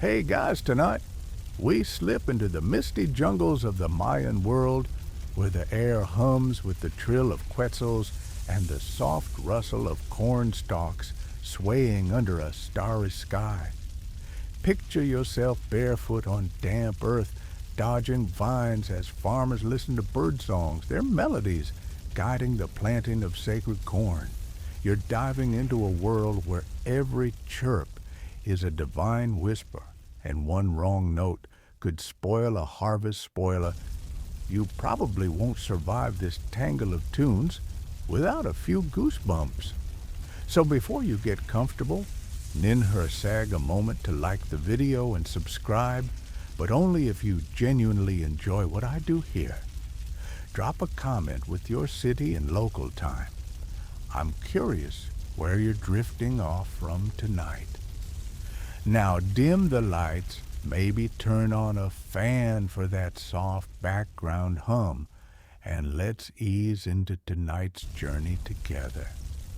Hey guys, tonight we slip into the misty jungles of the Mayan world where the air hums with the trill of quetzals and the soft rustle of corn stalks swaying under a starry sky. Picture yourself barefoot on damp earth, dodging vines as farmers listen to bird songs, their melodies guiding the planting of sacred corn. You're diving into a world where every chirp is a divine whisper, and one wrong note could spoil a harvest spoiler. You probably won't survive this tangle of tunes without a few goosebumps. So before you get comfortable, sag a moment to like the video and subscribe, but only if you genuinely enjoy what I do here. Drop a comment with your city and local time. I'm curious where you're drifting off from tonight. Now dim the lights, maybe turn on a fan for that soft background hum, and let's ease into tonight's journey together.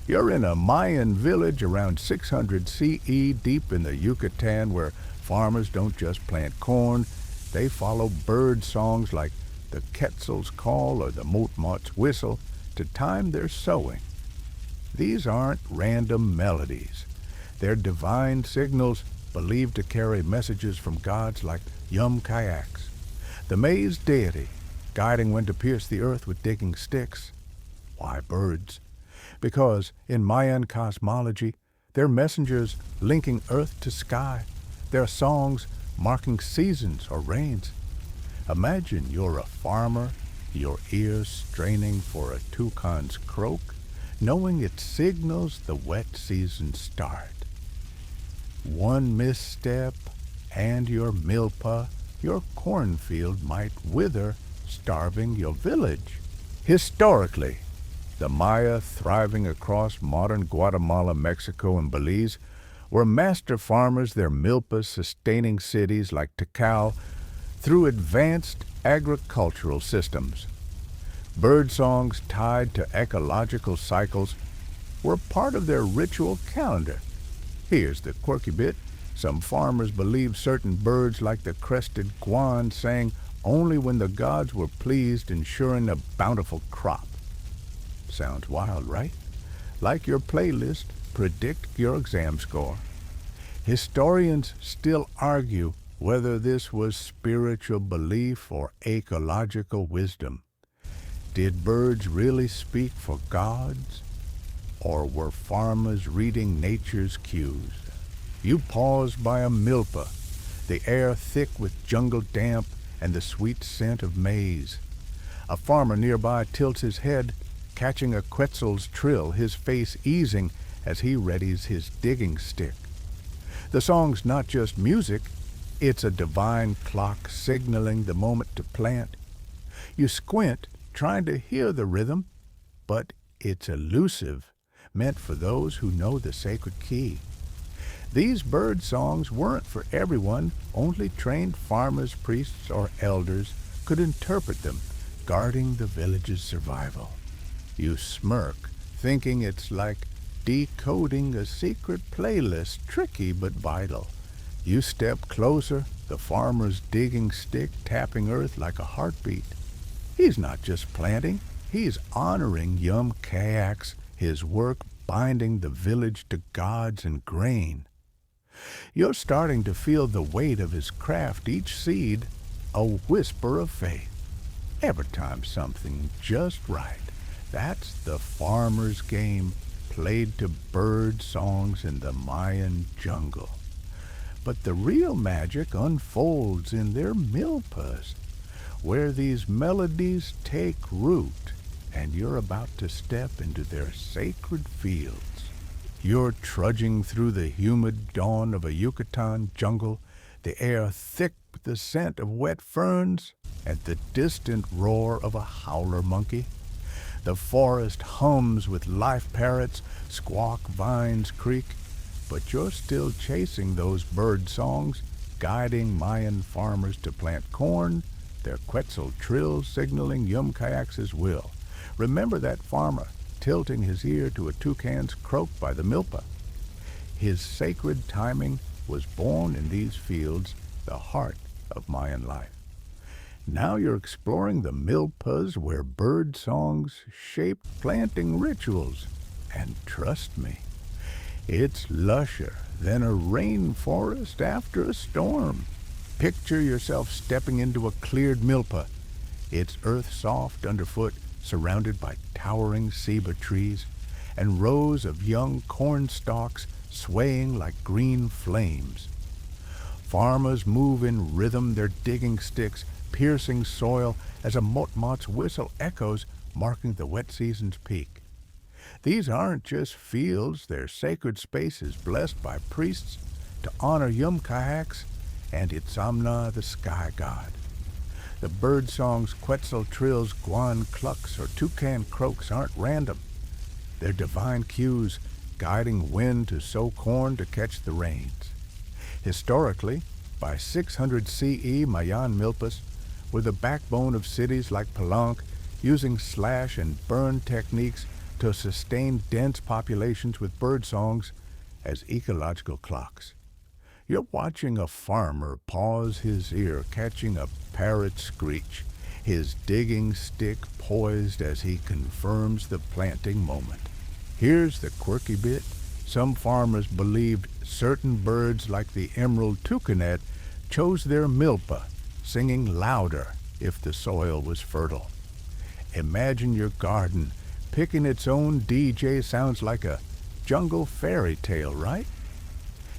You're in a Mayan village around 600 CE deep in the Yucatan where farmers don't just plant corn, they follow bird songs like the quetzal's call or the motmot's whistle to time their sowing. These aren't random melodies. They're divine signals believed to carry messages from gods like Yum Kayaks, the maize deity, guiding when to pierce the earth with digging sticks. Why birds? Because in Mayan cosmology, they're messengers linking earth to sky. They're songs marking seasons or rains. Imagine you're a farmer, your ears straining for a toucan's croak, knowing it signals the wet season's start. One misstep, and your milpa, your cornfield, might wither, starving your village. Historically, the Maya, thriving across modern Guatemala, Mexico, and Belize, were master farmers, their milpas sustaining cities like Tikal through advanced agricultural systems. Bird songs tied to ecological cycles were part of their ritual calendar. Here's the quirky bit. Some farmers believed certain birds like the crested guan sang only when the gods were pleased, ensuring a bountiful crop. Sounds wild, right? Like your playlist, predict your exam score. Historians still argue whether this was spiritual belief or ecological wisdom. Did birds really speak for gods? Or were farmers reading nature's cues? You pause by a milpa, the air thick with jungle damp and the sweet scent of maize. A farmer nearby tilts his head, catching a quetzal's trill, his face easing as he readies his digging stick. The song's not just music, it's a divine clock signaling the moment to plant. You squint, trying to hear the rhythm, but it's elusive, meant for those who know the sacred key. These bird songs weren't for everyone. Only trained farmers, priests, or elders could interpret them, guarding the village's survival. You smirk, thinking it's like decoding a secret playlist, tricky but vital. You step closer, the farmer's digging stick tapping earth like a heartbeat. He's not just planting, he's honoring Yum Kayaks, his work binding the village to gods and grain. You're starting to feel the weight of his craft, each seed a whisper of faith. Every time something just right. That's the farmer's game, played to bird songs in the Mayan jungle. But the real magic unfolds in their milpas, where these melodies take root, and you're about to step into their sacred fields. You're trudging through the humid dawn of a Yucatan jungle, the air thick with the scent of wet ferns and the distant roar of a howler monkey. The forest hums with life parrots, squawk vines creak, but you're still chasing those bird songs, guiding Mayan farmers to plant corn, their quetzal trills signaling Yum Kayaks' will. Remember that farmer tilting his ear to a toucan's croak by the milpa. His sacred timing was born in these fields, the heart of Mayan life. Now you're exploring the milpas where bird songs shaped planting rituals. And trust me, it's lusher than a rainforest after a storm. Picture yourself stepping into a cleared milpa, its earth soft underfoot, surrounded by towering ceiba trees and rows of young corn stalks swaying like green flames. Farmers move in rhythm, their digging sticks piercing soil as a motmot's whistle echoes, marking the wet season's peak. These aren't just fields, they're sacred spaces blessed by priests to honor Yum-Kayaks and Itzamna, the sky god. The bird songs, quetzal trills, guan clucks, or toucan croaks aren't random. They're divine cues, guiding wind to sow corn to catch the rains. Historically, by 600 CE, Mayan milpas were the backbone of cities like Palenque, using slash and burn techniques to sustain dense populations with bird songs as ecological clocks. You're watching a farmer pause his ear, catching a parrot screech, his digging stick poised as he confirms the planting moment. Here's the quirky bit. Some farmers believed certain birds like the emerald toucanet chose their milpa, singing louder if the soil was fertile. Imagine your garden picking its own DJ. Sounds like a jungle fairy tale, right?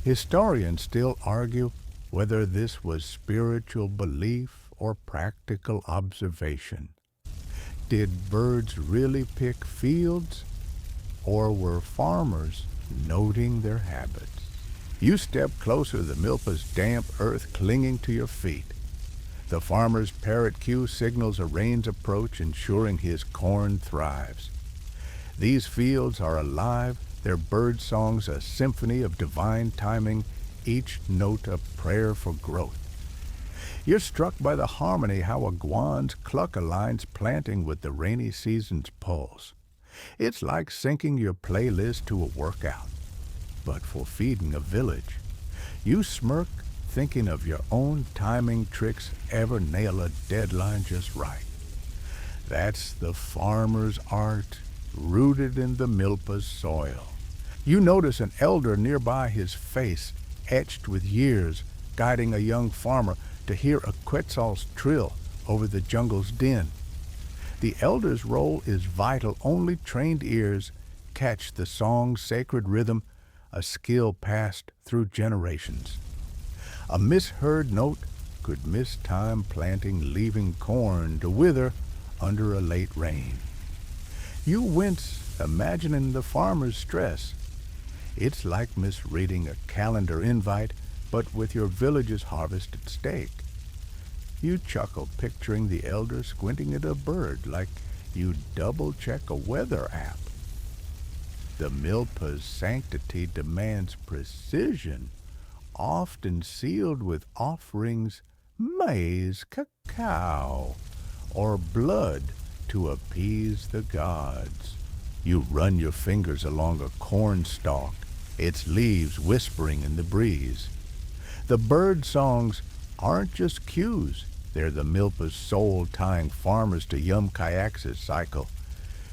Historians still argue whether this was spiritual belief or practical observation. Did birds really pick fields, or were farmers noting their habits? You step closer, the milpa's damp earth clinging to your feet. The farmer's parrot cue signals a rain's approach, ensuring his corn thrives. These fields are alive, their bird songs a symphony of divine timing, each note a prayer for growth. You're struck by the harmony, how a guan's cluck aligns planting with the rainy season's pulse. It's like syncing your playlist to a workout, but for feeding a village. You smirk, thinking of your own timing tricks, ever nail a deadline just right. That's the farmer's art, rooted in the milpa's soil. You notice an elder nearby, his face etched with years, guiding a young farmer to hear a quetzal's trill over the jungle's din. The elder's role is vital. Only trained ears catch the song's sacred rhythm, a skill passed through generations. A misheard note could miss time planting, leaving corn to wither under a late rain. You wince, imagining the farmer's stress. It's like misreading a calendar invite, but with your village's harvest at stake. You chuckle, picturing the elder squinting at a bird like you double-check a weather app. The milpa's sanctity demands precision, often sealed with offerings, maize, cacao, or blood to appease the gods. You run your fingers along a corn stalk, its leaves whispering in the breeze. The bird songs aren't just cues, they're the milpa's soul, tying farmers to Yum-Kayaks' cycle.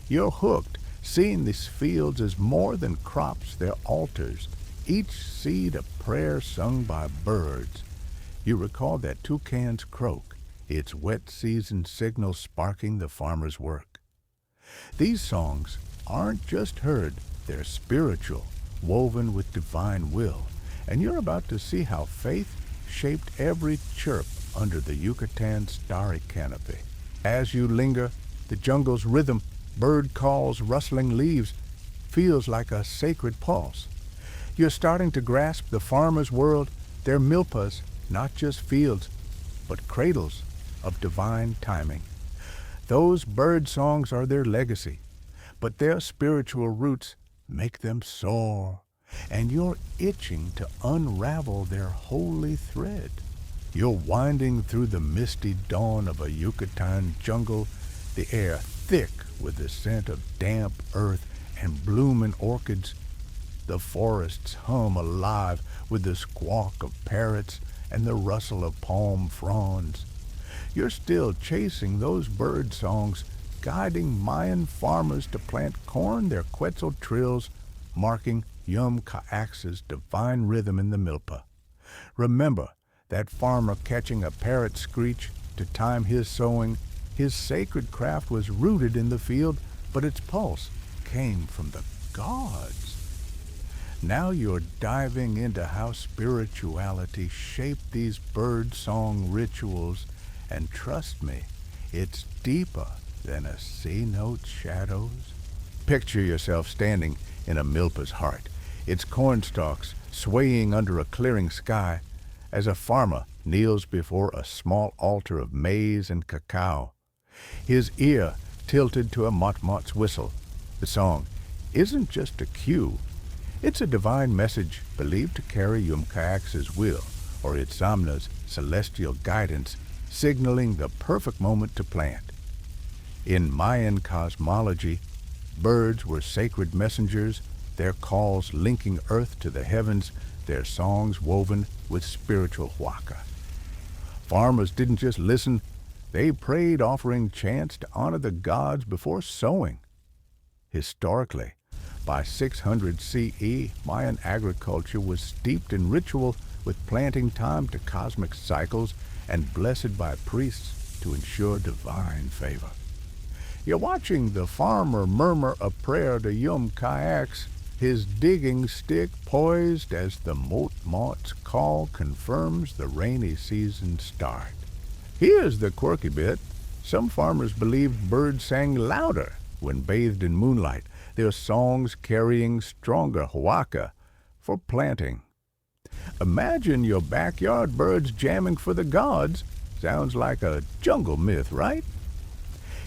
You're hooked, seeing these fields as more than crops, they're altars, each seed a prayer sung by birds. You recall that toucan's croak, its wet season signal sparking the farmer's work. These songs aren't just heard, they're spiritual, woven with divine will, and you're about to see how faith shaped every chirp under the Yucatan's starry canopy. As you linger, the jungle's rhythm, bird calls, rustling leaves, feels like a sacred pulse. You're starting to grasp the farmer's world, their milpas, not just fields, but cradles of divine timing. Those bird songs are their legacy, but their spiritual roots make them soar, and you're itching to unravel their holy thread. You're winding through the misty dawn of a Yucatan jungle, the air thick with the scent of damp earth and blooming orchids. The forests hum alive with the squawk of parrots and the rustle of palm fronds. You're still chasing those bird songs, guiding Mayan farmers to plant corn, their Quetzal trills marking Yum Kaax's divine rhythm in the milpa. Remember that farmer catching a parrot screech to time his sowing. His sacred craft was rooted in the field, but its pulse came from the gods. Now you're diving into how spirituality shaped these bird song rituals, and trust me, it's deeper than a C note's shadows. Picture yourself standing in a milpa's heart, its cornstalks swaying under a clearing sky, as a farmer kneels before a small altar of maize and cacao, his ear tilted to a motmot's whistle. The song isn't just a cue, it's a divine message believed to carry Yum Kaax's will, or Itzamna's celestial guidance, signaling the perfect moment to plant. In Mayan cosmology, birds were sacred messengers, their calls linking earth to the heavens, their songs woven with spiritual huaca. Farmers didn't just listen, they prayed, offering chants to honor the gods before sowing. Historically, by 600 CE, Mayan agriculture was steeped in ritual, with planting time to cosmic cycles and blessed by priests to ensure divine favor. You're watching the farmer murmur a prayer to Yum Kaax, his digging stick poised as the motmot's call confirms the rainy season's start. Here's the quirky bit. Some farmers believed birds sang louder when bathed in moonlight, their songs carrying stronger huaca for planting. Imagine your backyard birds jamming for the gods. Sounds like a jungle myth, right?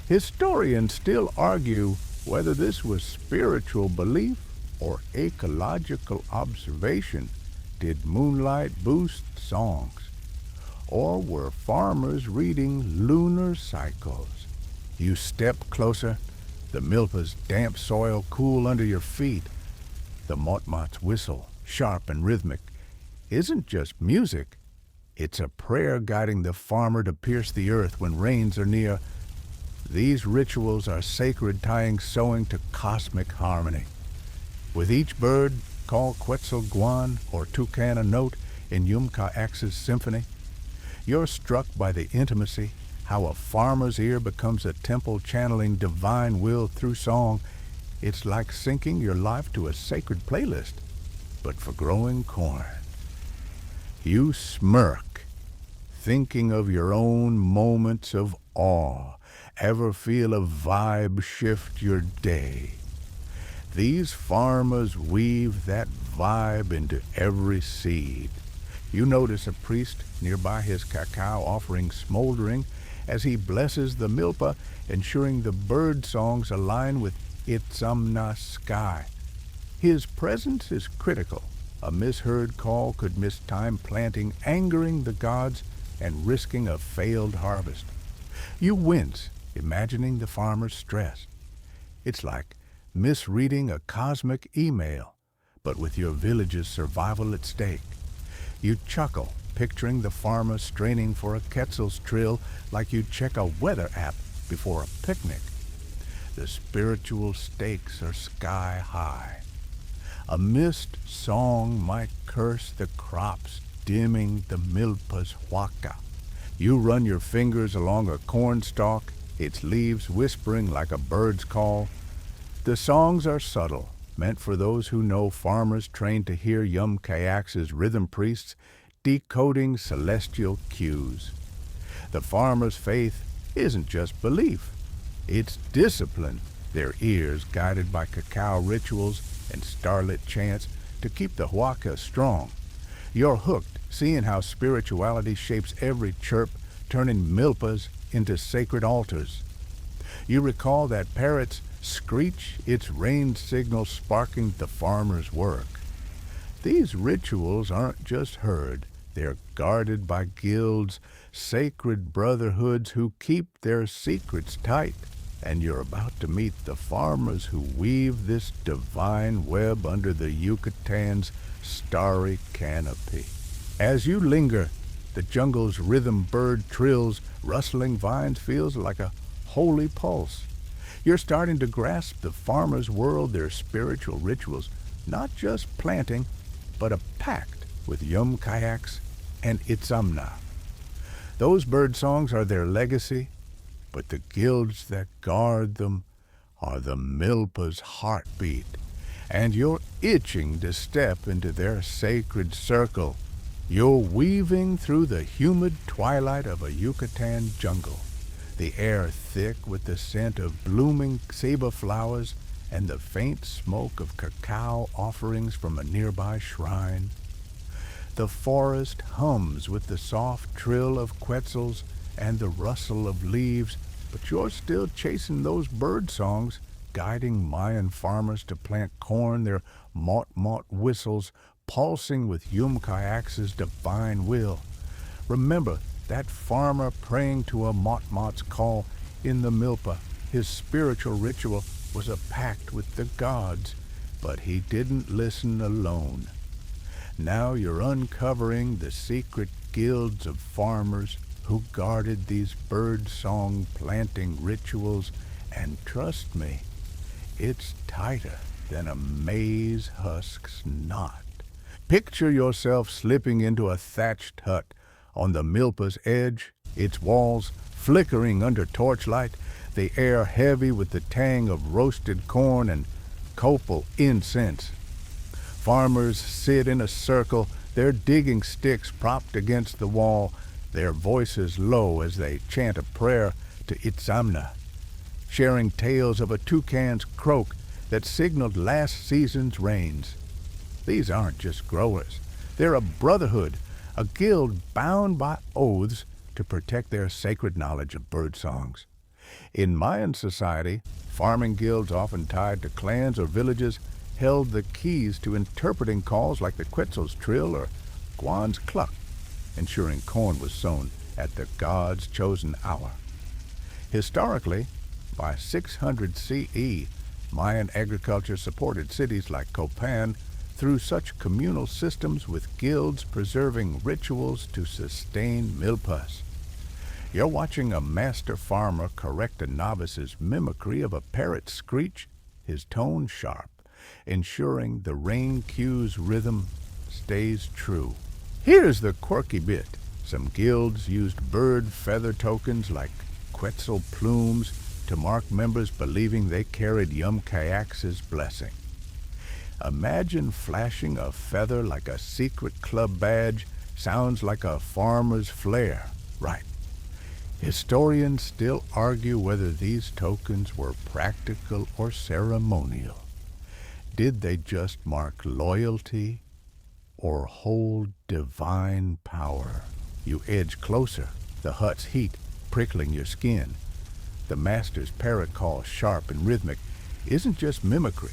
Historians still argue whether this was spiritual belief or ecological observation. Did moonlight boost songs? Or were farmers reading lunar cycles? You step closer, the milpa's damp soil cool under your feet. The motmot's whistle, sharp and rhythmic, isn't just music. It's a prayer guiding the farmer to pierce the earth when rains are near. These rituals are sacred, tying sowing to cosmic harmony. With each bird, call Quetzal Guan or Toucan a note in Yum Kaax's symphony, you're struck by the intimacy, how a farmer's ear becomes a temple channeling divine will through song. It's like syncing your life to a sacred playlist, but for growing corn. You smirk, thinking of your own moments of awe. Ever feel a vibe shift your day? These farmers weave that vibe into every seed. You notice a priest nearby his cacao offering smoldering as he blesses the milpa, ensuring the bird songs align with Itzamna's sky. His presence is critical. A misheard call could miss time planting, angering the gods and risking a failed harvest. You wince, imagining the farmer's stress. It's like misreading a cosmic email, but with your village's survival at stake. You chuckle, picturing the farmer straining for a Quetzal's trill like you'd check a weather app before a picnic. The spiritual stakes are sky high. A missed song might curse the crops, dimming the milpa's huaca. You run your fingers along a corn stalk, its leaves whispering like a bird's call. The songs are subtle, meant for those who know, farmers trained to hear Yum Kaax's rhythm priests decoding celestial cues. The farmer's faith isn't just belief, it's discipline, their ears guided by cacao rituals and starlit chants to keep the huaca strong. You're hooked, seeing how spirituality shapes every chirp, turning milpas into sacred altars. You recall that parrot's screech, its rain signal sparking the farmer's work. These rituals aren't just heard, they're guarded by guilds, sacred brotherhoods who keep their secrets tight. and you're about to meet the farmers who weave this divine web under the Yucatan's starry canopy. As you linger, the jungle's rhythm bird trills, rustling vines feels like a holy pulse. You're starting to grasp the farmer's world, their spiritual rituals, not just planting, but a pact with Yum Kayaks and Itzamna. Those bird songs are their legacy, but the guilds that guard them are the Milpa's heartbeat, and you're itching to step into their sacred circle. You're weaving through the humid twilight of a Yucatan jungle, the air thick with the scent of blooming ceiba flowers and the faint smoke of cacao offerings from a nearby shrine. The forest hums with the soft trill of quetzals and the rustle of leaves, but you're still chasing those bird songs, guiding Mayan farmers to plant corn, their mot-mot whistles pulsing with Yum Kayaks' divine will. Remember that farmer praying to a mot-mot's call in the milpa. His spiritual ritual was a pact with the gods, but he didn't listen alone. Now you're uncovering the secret guilds of farmers who guarded these bird song planting rituals, and trust me, it's tighter than a maize husk's knot. Picture yourself slipping into a thatched hut on the milpa's edge, its walls flickering under torchlight, the air heavy with the tang of roasted corn and copal incense. Farmers sit in a circle, their digging sticks propped against the wall, their voices low as they chant a prayer to Itzamna, sharing tales of a toucan's croak that signaled last season's rains. These aren't just growers. They're a brotherhood, a guild bound by oaths to protect their sacred knowledge of bird songs. In Mayan society, farming guilds often tied to clans or villages held the keys to interpreting calls like the Quetzal's trill or Guan's cluck, ensuring corn was sown at the god's chosen hour. Historically, by 600 CE, Mayan agriculture supported cities like Copan through such communal systems with guilds preserving rituals to sustain milpas. You're watching a master farmer correct a novice's mimicry of a parrot's screech, his tone sharp, ensuring the rain cue's rhythm stays true. Here's the quirky bit. Some guilds used bird feather tokens like quetzal plumes to mark members believing they carried Yum Kayaks' blessing. Imagine flashing a feather like a secret club badge. Sounds like a farmer's flair, right? Historians still argue whether these tokens were practical or ceremonial. Did they just mark loyalty or hold divine power? You edge closer, the hut's heat prickling your skin. The master's parrot call, sharp and rhythmic, isn't just mimicry.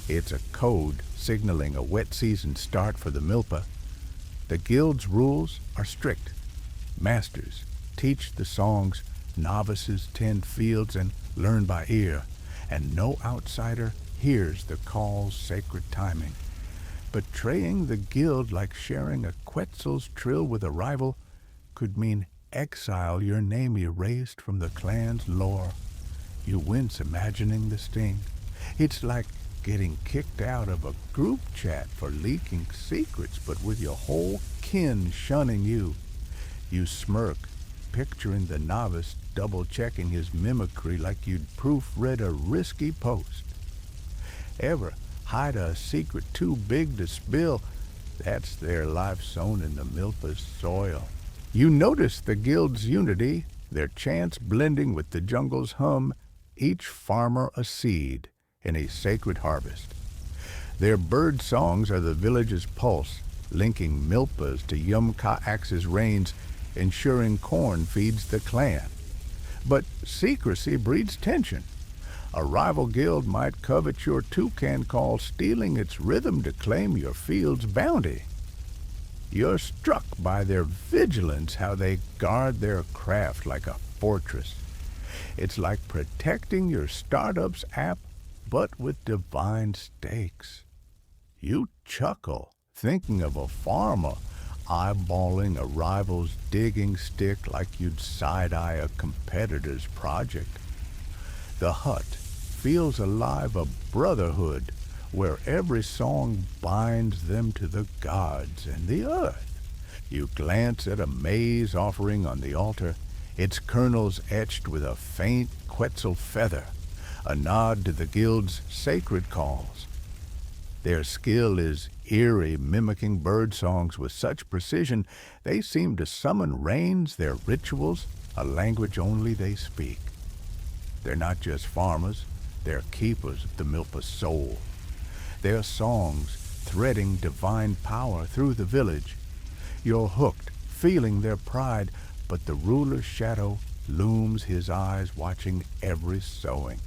It's a code signaling a wet season start for the milpa. The guild's rules are strict. Masters teach the songs, novices tend fields and learn by ear, and no outsider hears the call's sacred timing. Betraying the guild like sharing a Quetzal's trill with a rival could mean exile, your name erased from the clan's lore. You wince imagining the sting. It's like getting kicked out of a group chat for leaking secrets, but with your whole kin shunning you. You smirk, picturing the novice double-checking his mimicry like you'd proofread a risky post. Ever hide a secret too big to spill? That's their life sown in the milpa's soil. You notice the guild's unity, their chants blending with the jungle's hum, each farmer a seed in a sacred harvest. Their bird songs are the village's pulse, linking milpas to Yum Kayaks' rains, ensuring corn feeds the clan. But secrecy breeds tension. A rival guild might covet your toucan call, stealing its rhythm to claim your field's bounty. You're struck by their vigilance, how they guard their craft like a fortress. It's like protecting your startup's app, but with divine stakes. You chuckle, thinking of a farmer eyeballing a rival's digging stick like you'd side-eye a competitor's project. The hut feels alive a brotherhood where every song binds them to the gods and the earth. You glance at a maize offering on the altar, its kernels etched with a faint quetzal feather, a nod to the guild's sacred calls. Their skill is eerie, mimicking bird songs with such precision they seem to summon rains, their rituals, a language only they speak. They're not just farmers, they're keepers of the Milpa's soul. Their songs threading divine power through the village. You're hooked, feeling their pride, but the ruler's shadow looms, his eyes watching every sowing.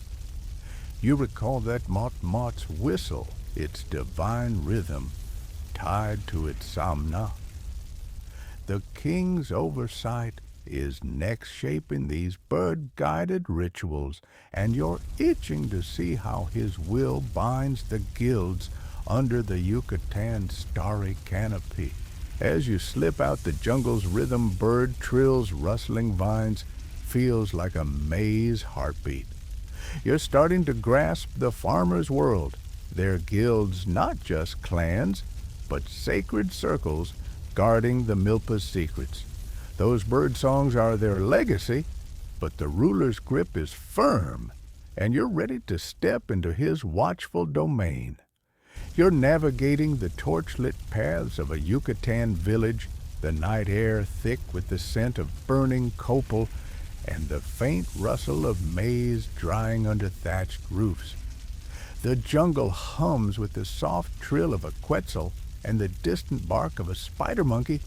You recall that Mot-Mot's whistle, its divine rhythm, tied to its samna. The king's oversight is next shaping these bird-guided rituals, and you're itching to see how his will binds the guilds under the Yucatan's starry canopy. As you slip out the jungle's rhythm, bird trills, rustling vines, feels like a maize heartbeat. You're starting to grasp the farmer's world, their guilds not just clans, but sacred circles guarding the Milpa's secrets. Those bird songs are their legacy, but the ruler's grip is firm, and you're ready to step into his watchful domain. You're navigating the torchlit paths of a Yucatan village, the night air thick with the scent of burning copal and the faint rustle of maize drying under thatched roofs. The jungle hums with the soft trill of a quetzal and the distant bark of a spider monkey,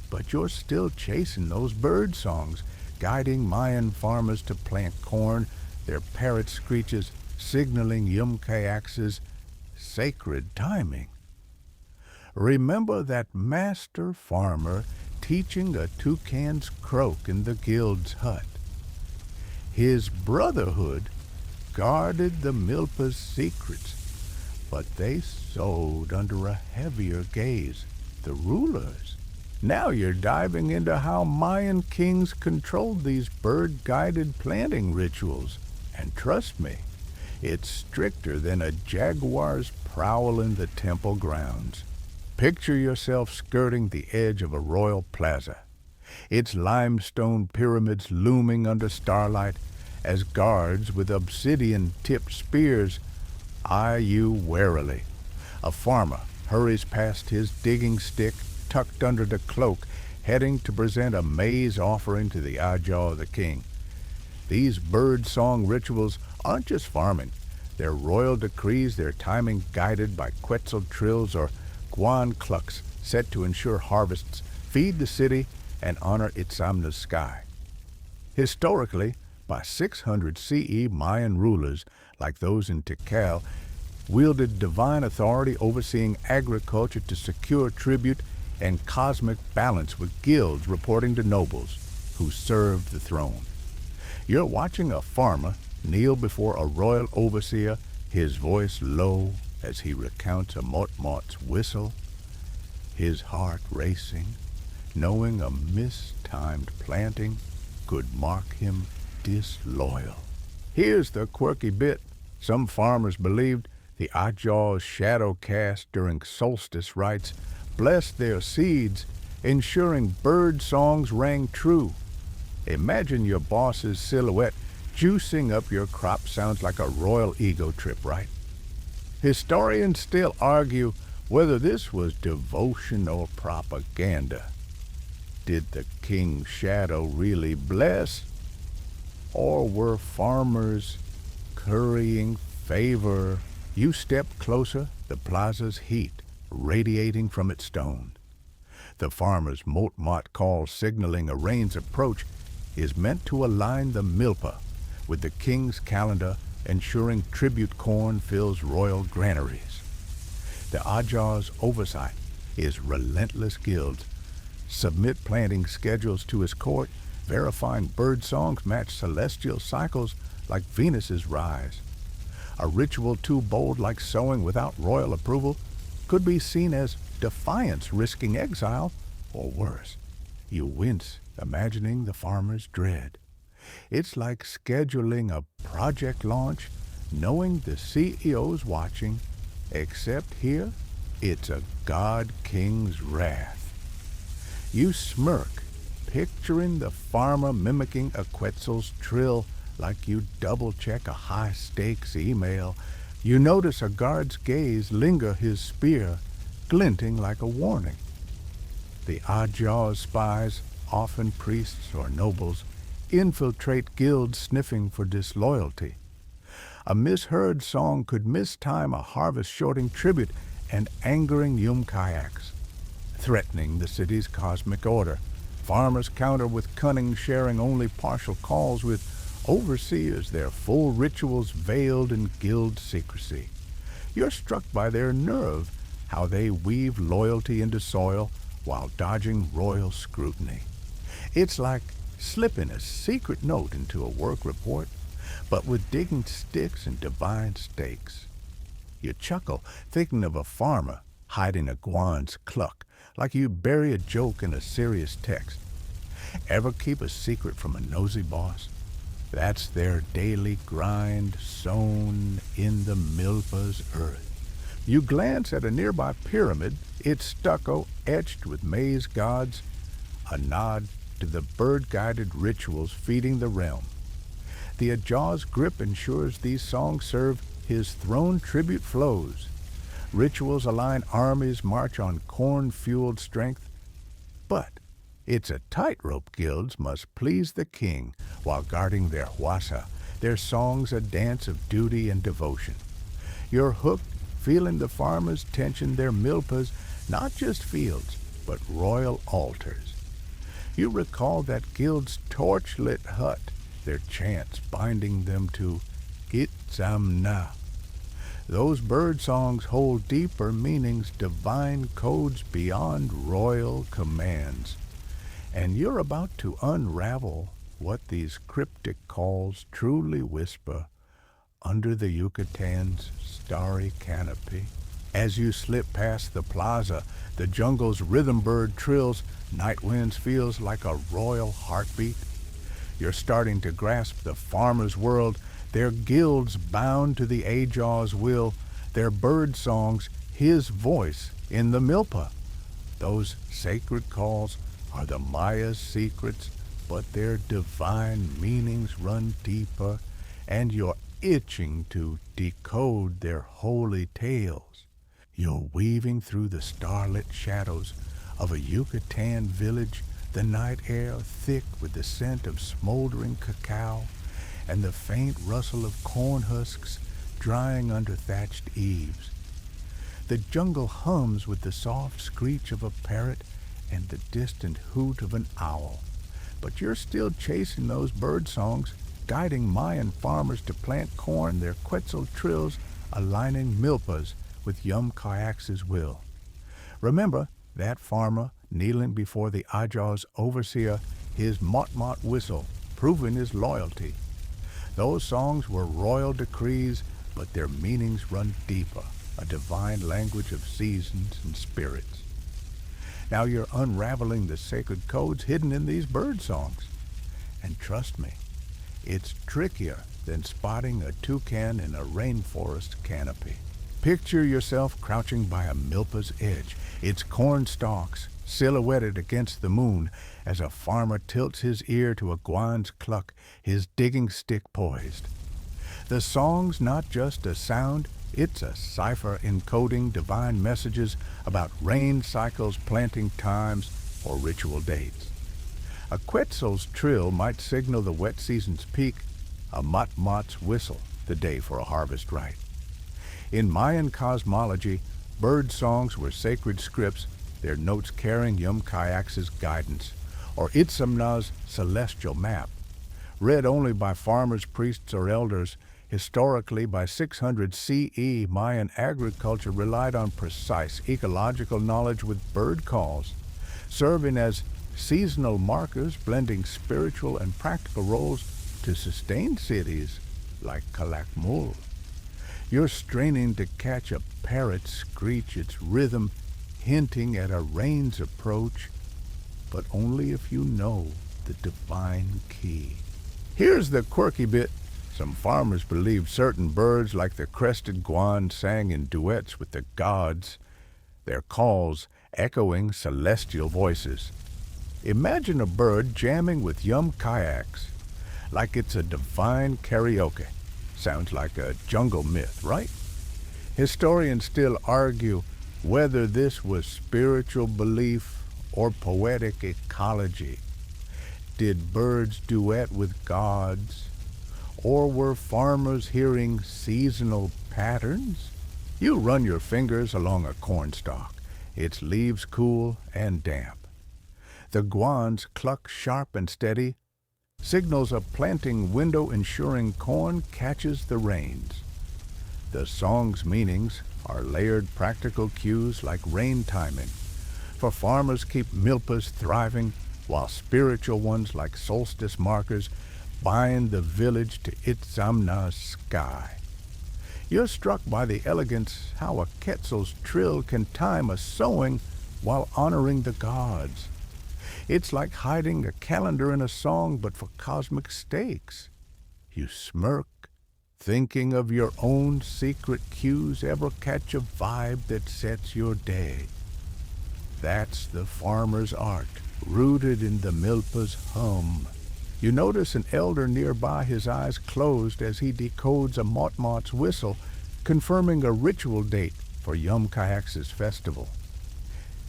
but you're still chasing those bird songs, guiding Mayan farmers to plant corn, their parrot screeches signaling Yumkayax's sacred timing. Remember that master farmer teaching a toucan's croak in the guild's hut. His brotherhood guarded the Milpa's secrets, but they sowed under a heavier gaze, the rulers. Now you're diving into how Mayan kings controlled these bird-guided planting rituals, and trust me, it's stricter than a jaguar's prowl in the temple grounds. Picture yourself skirting the edge of a royal plaza, its limestone pyramids looming under starlight as guards with obsidian-tipped spears eye you warily. A farmer hurries past his digging stick tucked under the cloak, heading to present a maize offering to the Ajah of the king. These bird song rituals aren't just farming. They're royal decrees, their timing guided by quetzal trills or guan clucks set to ensure harvests feed the city and honor Itzamna's sky. Historically, by 600 CE, Mayan rulers, like those in Tikal, wielded divine authority overseeing agriculture to secure tribute and cosmic balance, with guilds reporting to nobles who served the throne. You're watching a farmer kneel before a royal overseer, his voice low as he recounts a Mot-Mot's whistle, his heart racing, knowing a mistimed planting could mark him disloyal. Here's the quirky bit. Some farmers believed the Ajah's shadow cast during solstice rites blessed their seeds, ensuring bird songs rang true. Imagine your boss's silhouette juicing up your crop. Sounds like a royal ego trip, right? Historians still argue whether this was devotion or propaganda. Did the king's shadow really bless? Or were farmers currying favor? You step closer, the plaza's heat radiating from its stone. The farmer's Mot-Mot call signaling a rain's approach is meant to align the Milpa with the king's calendar, ensuring tribute corn fills royal granaries. The Ajah's oversight is relentless. Guilds submit planting schedules to his court, verifying bird songs match celestial cycles like Venus's rise. A ritual too bold like sowing without royal approval could be seen as defiance risking exile, or worse. You wince imagining the farmer's dread. It's like scheduling a project launch knowing the CEO's watching, except here it's a god king's wrath. You smirk, picturing the farmer mimicking a Quetzal's trill like you double-check a high-stakes email. You notice a guard's gaze linger his spear, glinting like a warning. The Ajah's spies, often priests or nobles, infiltrate guilds sniffing for disloyalty. A misheard song could mistime a harvest-shorting tribute and angering kayaks, threatening the city's cosmic order. Farmers counter with cunning, sharing only partial calls with overseers, their full rituals veiled in guild secrecy. You're struck by their nerve, how they weave loyalty into soil while dodging royal scrutiny. It's like slipping a secret note into a work report, but with digging sticks and divine stakes. You chuckle, thinking of a farmer hiding a guan's cluck, like you bury a joke in a serious text. Ever keep a secret from a nosy boss? That's their daily grind sown in the milpa's earth. You glance at a nearby pyramid, its stucco etched with maize gods, a nod to the bird-guided rituals feeding the realm. The Ajah's grip ensures these songs serve his throne tribute flows. Rituals align armies march on corn-fueled strength. But it's a tightrope guilds must please the king while guarding their huasa, their songs a dance of duty and devotion. You're hooked, feeling the farmers tension their milpas, not just fields, but royal altars. You recall that guild's torch-lit hut, their chants binding them to Gitsamna. Those bird songs hold deeper meanings, divine codes beyond royal commands. And you're about to unravel what these cryptic calls truly whisper under the Yucatan's starry canopy. As you slip past the plaza, the jungle's rhythm bird trills, night winds feels like a royal heartbeat. You're starting to grasp the farmer's world, their guilds bound to the Ajah's will, their bird songs, his voice in the milpa. Those sacred calls are the Maya's secrets, but their divine meanings run deeper, and you're itching to decode their holy tales. You're weaving through the starlit shadows of a Yucatan village, the night air thick with the scent of smoldering cacao and the faint rustle of corn husks drying under thatched eaves. The jungle hums with the soft screech of a parrot and the distant hoot of an owl. But you're still chasing those bird songs, guiding Mayan farmers to plant corn, their Quetzal trills aligning milpas with Kayak's will. Remember that farmer kneeling before the Ajah's overseer, his mot-mot whistle, proving his loyalty. Those songs were royal decrees, but their meanings run deeper, a divine language of seasons and spirits. Now you're unraveling the sacred codes hidden in these bird songs. And trust me, it's trickier than spotting a toucan in a rainforest canopy. Picture yourself crouching by a milpa's edge, its corn stalks silhouetted against the moon as a farmer tilts his ear to a guan's cluck, his digging stick poised. The song's not just a sound, it's a cipher encoding divine messages about rain cycles, planting times, or ritual dates. A Quetzal's trill might signal the wet season's peak, a mot-mot's whistle the day for a harvest rite. In Mayan cosmology, bird songs were sacred scripts, their notes carrying Kayak's guidance, or Itzamna's celestial map. Read only by farmers, priests, or elders, historically by 600 CE, Mayan agriculture relied on precise ecological knowledge with bird calls, serving as seasonal markers blending spiritual and practical roles to sustain cities like Calakmul. You're straining to catch a parrot screech its rhythm, hinting at a rain's approach, but only if you know the divine key. Here's the quirky bit. Some farmers believed certain birds like the crested guan sang in duets with the gods, their calls echoing celestial voices. Imagine a bird jamming with yum kayaks, like it's a divine karaoke. Sounds like a jungle myth, right? Historians still argue whether this was spiritual belief or poetic ecology. Did birds duet with gods? Or were farmers hearing seasonal patterns? You run your fingers along a cornstalk. Its leaves cool and damp. The guans cluck sharp and steady, signals a planting window ensuring corn catches the rains. The song's meanings are layered practical cues like rain timing, for farmers keep milpas thriving, while spiritual ones like solstice markers bind the village to Itzamna's sky. You're struck by the elegance how a quetzal's trill can time a sowing while honoring the gods. It's like hiding a calendar in a song but for cosmic stakes. You smirk, thinking of your own secret cues. Ever catch a vibe that sets your day? That's the farmer's art, rooted in the milpa's hum. You notice an elder nearby, his eyes closed as he decodes a motmot's whistle, confirming a ritual date for Yum Kayak's festival.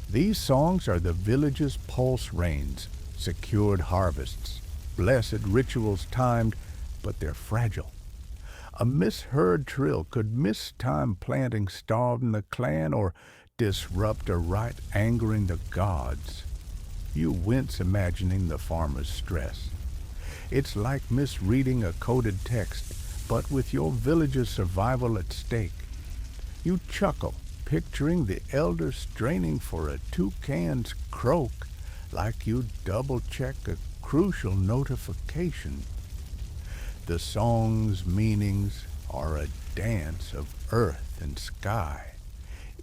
These songs are the village's pulse rains, secured harvests, blessed rituals timed, but they're fragile. A misheard trill could mistime planting, starving the clan, or disrupt a rite angering the gods. You wince imagining the farmer's stress. It's like misreading a coded text, but with your village's survival at stake. You chuckle, picturing the elder straining for a toucan's croak, like you double-check a crucial notification. The song's meanings are a dance of earth and sky,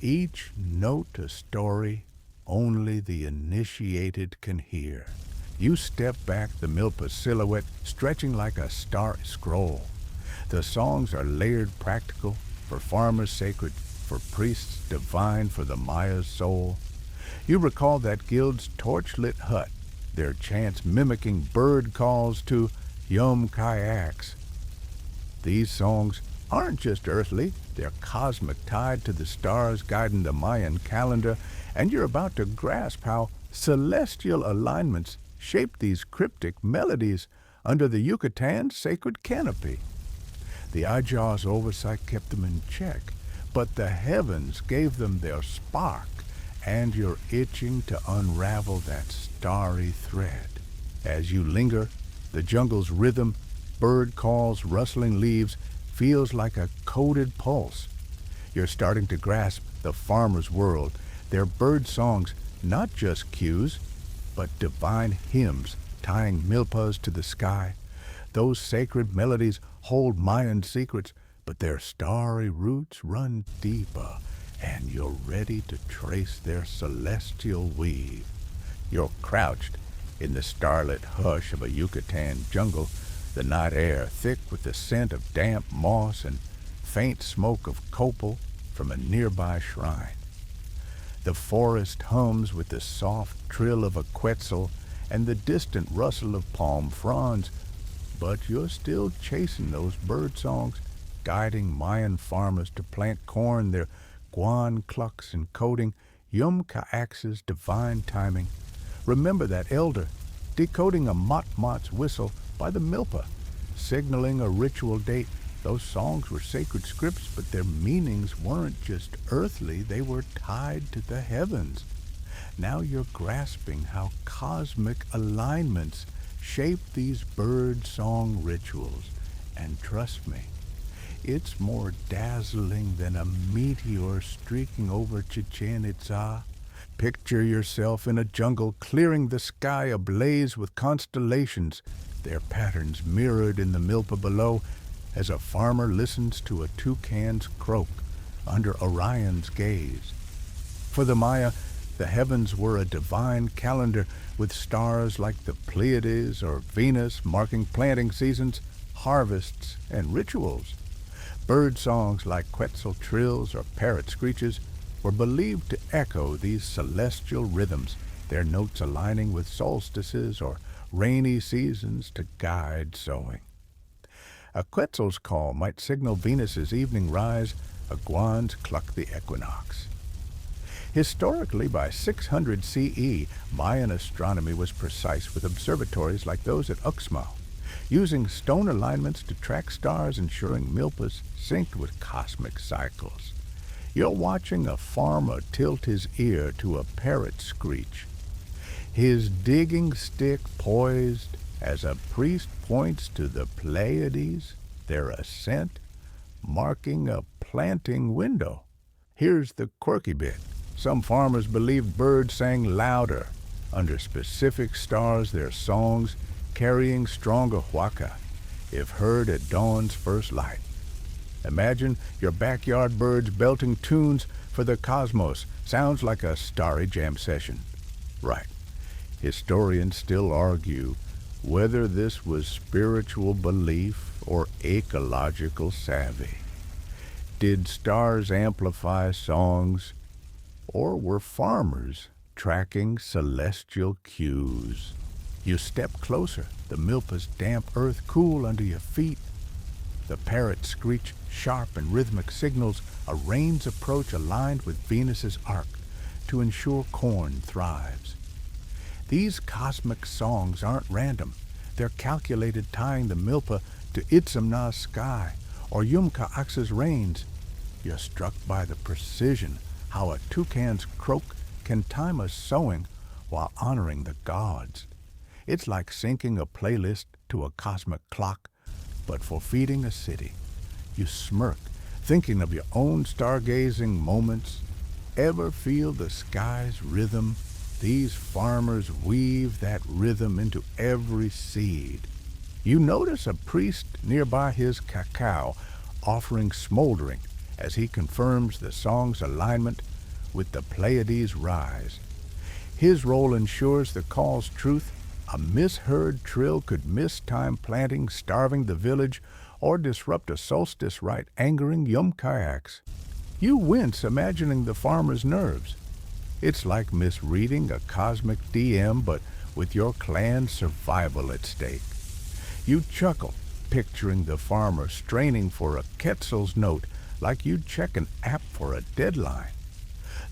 each note a story only the initiated can hear. You step back, the milpa silhouette stretching like a starry scroll. The songs are layered practical, for farmers sacred, for priests divine, for the Maya's soul. You recall that guild's torch-lit hut, their chants mimicking bird calls to Yum Kayaks. These songs aren't just earthly, they're cosmic, tied to the stars guiding the Mayan calendar, and you're about to grasp how celestial alignments shape these cryptic melodies under the Yucatan's sacred canopy. The Aja's oversight kept them in check, but the heavens gave them their spark, and you're itching to unravel that starry thread. As you linger, the jungle's rhythm, bird calls, rustling leaves, feels like a coded pulse. You're starting to grasp the farmer's world, their bird songs, not just cues, but divine hymns tying milpas to the sky. Those sacred melodies hold Mayan secrets, but their starry roots run deeper, and you're ready to trace their celestial weave. You're crouched in the starlit hush of a Yucatan jungle, the night air thick with the scent of damp moss and faint smoke of copal from a nearby shrine. The forest hums with the soft trill of a quetzal and the distant rustle of palm fronds, but you're still chasing those bird songs, guiding Mayan farmers to plant corn, their guan clucks encoding Yum Kaax's divine timing. Remember that elder, decoding a motmot's whistle by the milpa, signaling a ritual date. Those songs were sacred scripts, but their meanings weren't just earthly, they were tied to the heavens. Now you're grasping how cosmic alignments shape these bird song rituals. And trust me, it's more dazzling than a meteor streaking over Chichen Itza. Picture yourself in a jungle clearing the sky ablaze with constellations, their patterns mirrored in the milpa below as a farmer listens to a toucan's croak under Orion's gaze. For the Maya, the heavens were a divine calendar with stars like the Pleiades or Venus marking planting seasons, harvests, and rituals. Bird songs like quetzal trills or parrot screeches were believed to echo these celestial rhythms, their notes aligning with solstices or rainy seasons to guide sowing. A quetzal's call might signal Venus's evening rise, a guan's cluck the equinox. Historically, by 600 CE, Mayan astronomy was precise with observatories like those at Uxmal, using stone alignments to track stars, ensuring milpas synced with cosmic cycles. You're watching a farmer tilt his ear to a parrot screech, his digging stick poised as a priest points to the Pleiades, their ascent, marking a planting window. Here's the quirky bit. Some farmers believed birds sang louder under specific stars, their songs carrying stronger huaca if heard at dawn's first light. Imagine your backyard birds belting tunes for the cosmos. Sounds like a starry jam session. Right. Historians still argue whether this was spiritual belief or ecological savvy. Did stars amplify songs, or were farmers tracking celestial cues? You step closer, the milpa's damp earth cool under your feet. The parrots screech sharp and rhythmic signals a rain's approach aligned with Venus's arc to ensure corn thrives. These cosmic songs aren't random. They're calculated, tying the milpa to Itzamna's sky or Yumka'ax's rains. You're struck by the precision, how a toucan's croak can time a sowing while honoring the gods. It's like syncing a playlist to a cosmic clock, but for feeding a city. You smirk, thinking of your own stargazing moments. Ever feel the sky's rhythm? These farmers weave that rhythm into every seed. You notice a priest nearby his cacao offering smoldering as he confirms the song's alignment with the Pleiades' rise. His role ensures the call's truth. A misheard trill could miss time planting, starving the village, or disrupt a solstice rite, angering Yum Kayaks. You wince imagining the farmer's nerves. It's like misreading a cosmic DM, but with your clan's survival at stake. You chuckle, picturing the farmer straining for a quetzal's note like you'd check an app for a deadline.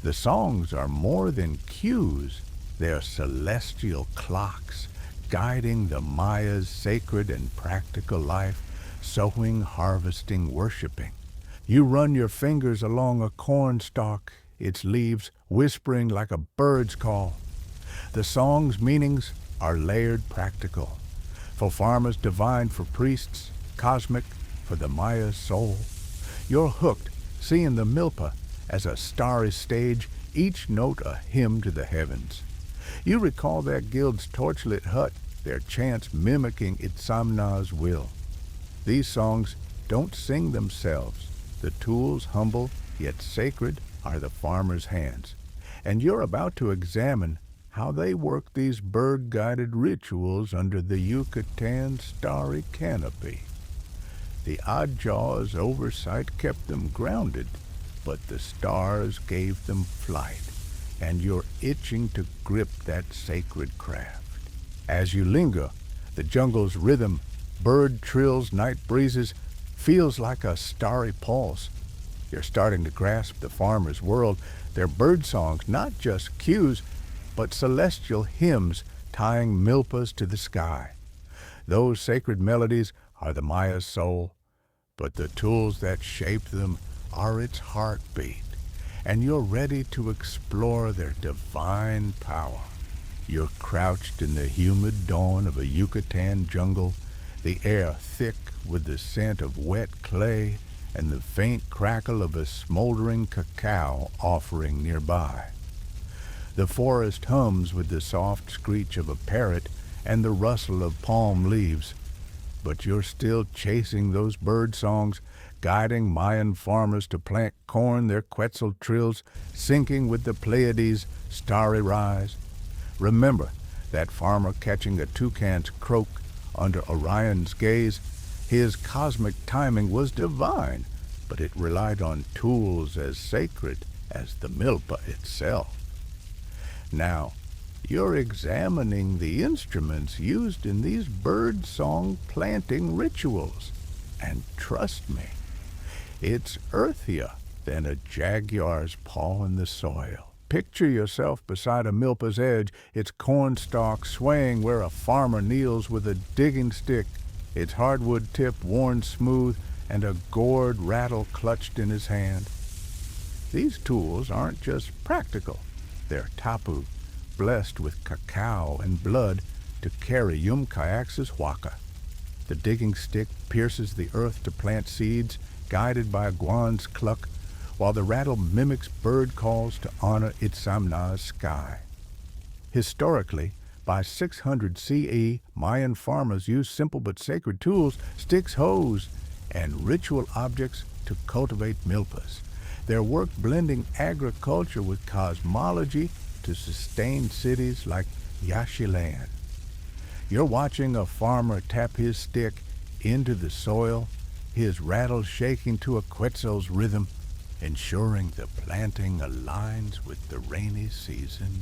The songs are more than cues. They're celestial clocks, guiding the Maya's sacred and practical life, sowing, harvesting, worshiping. You run your fingers along a corn stalk, its leaves whispering like a bird's call. The song's meanings are layered, practical. For farmers, divine; for priests, cosmic; for the Maya's soul. You're hooked, seeing the milpa as a starry stage, each note a hymn to the heavens. You recall that guild's torchlit hut, their chants mimicking Itzamna's will. These songs don't sing themselves. The tools, humble yet sacred, are the farmer's hands. And you're about to examine how they work these bird-guided rituals under the Yucatan starry canopy. The Oddjaw's oversight kept them grounded, but the stars gave them flight, and you're itching to grip that sacred craft. As you linger, the jungle's rhythm, bird trills, night breezes, feels like a starry pulse. You're starting to grasp the farmer's world, their bird songs, not just cues, but celestial hymns tying milpas to the sky. Those sacred melodies are the Maya's soul, but the tools that shape them are its heartbeat, and you're ready to explore their divine power. You're crouched in the humid dawn of a Yucatan jungle, the air thick with the scent of wet clay and the faint crackle of a smoldering cacao offering nearby. The forest hums with the soft screech of a parrot and the rustle of palm leaves. But you're still chasing those bird songs, guiding Mayan farmers to plant corn, their Quetzal trills syncing with the Pleiades' starry rise. Remember that farmer catching a toucan's croak under Orion's gaze. His cosmic timing was divine, but it relied on tools as sacred as the milpa itself. Now, you're examining the instruments used in these bird song planting rituals. And trust me, it's earthier than a jaguar's paw in the soil. Picture yourself beside a milpa's edge, its cornstalk swaying where a farmer kneels with a digging stick, its hardwood tip worn smooth and a gourd rattle clutched in his hand. These tools aren't just practical, they're tapu, blessed with cacao and blood to carry Yumkayax's waka. The digging stick pierces the earth to plant seeds, guided by a guan's cluck, while the rattle mimics bird calls to honor Itzamna's sky. Historically, by 600 CE, Mayan farmers used simple but sacred tools, sticks, hoes, and ritual objects to cultivate milpas, their work blending agriculture with cosmology to sustain cities like Yaxchilan. You're watching a farmer tap his stick into the soil, his rattle shaking to a Quetzal's rhythm, ensuring the planting aligns with the rainy season.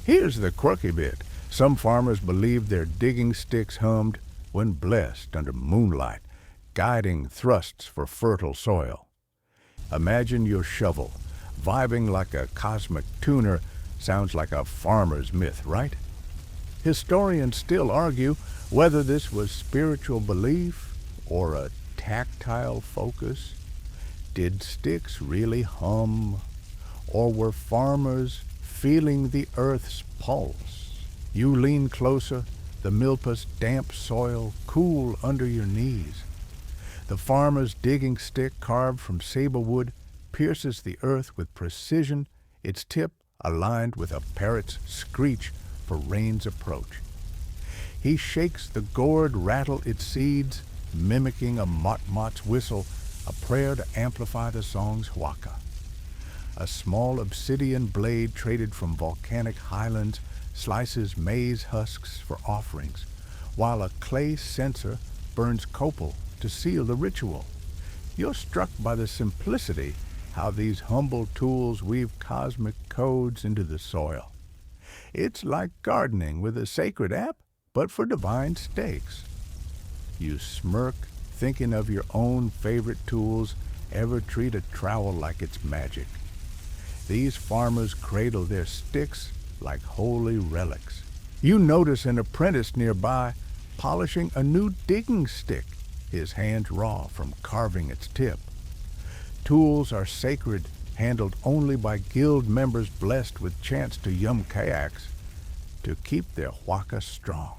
Here's the quirky bit. Some farmers believe their digging sticks hummed when blessed under moonlight, guiding thrusts for fertile soil. Imagine your shovel, vibing like a cosmic tuner. Sounds like a farmer's myth, right? Historians still argue whether this was spiritual belief or a tactile focus. Did sticks really hum, or were farmers feeling the earth's pulse? You lean closer, the milpa's damp soil cool under your knees. The farmer's digging stick, carved from saber wood, pierces the earth with precision, its tip aligned with a parrot's screech for rain's approach. He shakes the gourd rattle its seeds, mimicking a motmot's whistle, a prayer to amplify the song's waka. A small obsidian blade traded from volcanic highlands slices maize husks for offerings, while a clay censer burns copal to seal the ritual. You're struck by the simplicity, how these humble tools weave cosmic codes into the soil. It's like gardening with a sacred app, but for divine stakes. You smirk, thinking of your own favorite tools. Ever treat a trowel like it's magic? These farmers cradle their sticks like holy relics. You notice an apprentice nearby polishing a new digging stick, his hands raw from carving its tip. Tools are sacred, handled only by guild members blessed with chance to yum kayaks to keep their waka strong.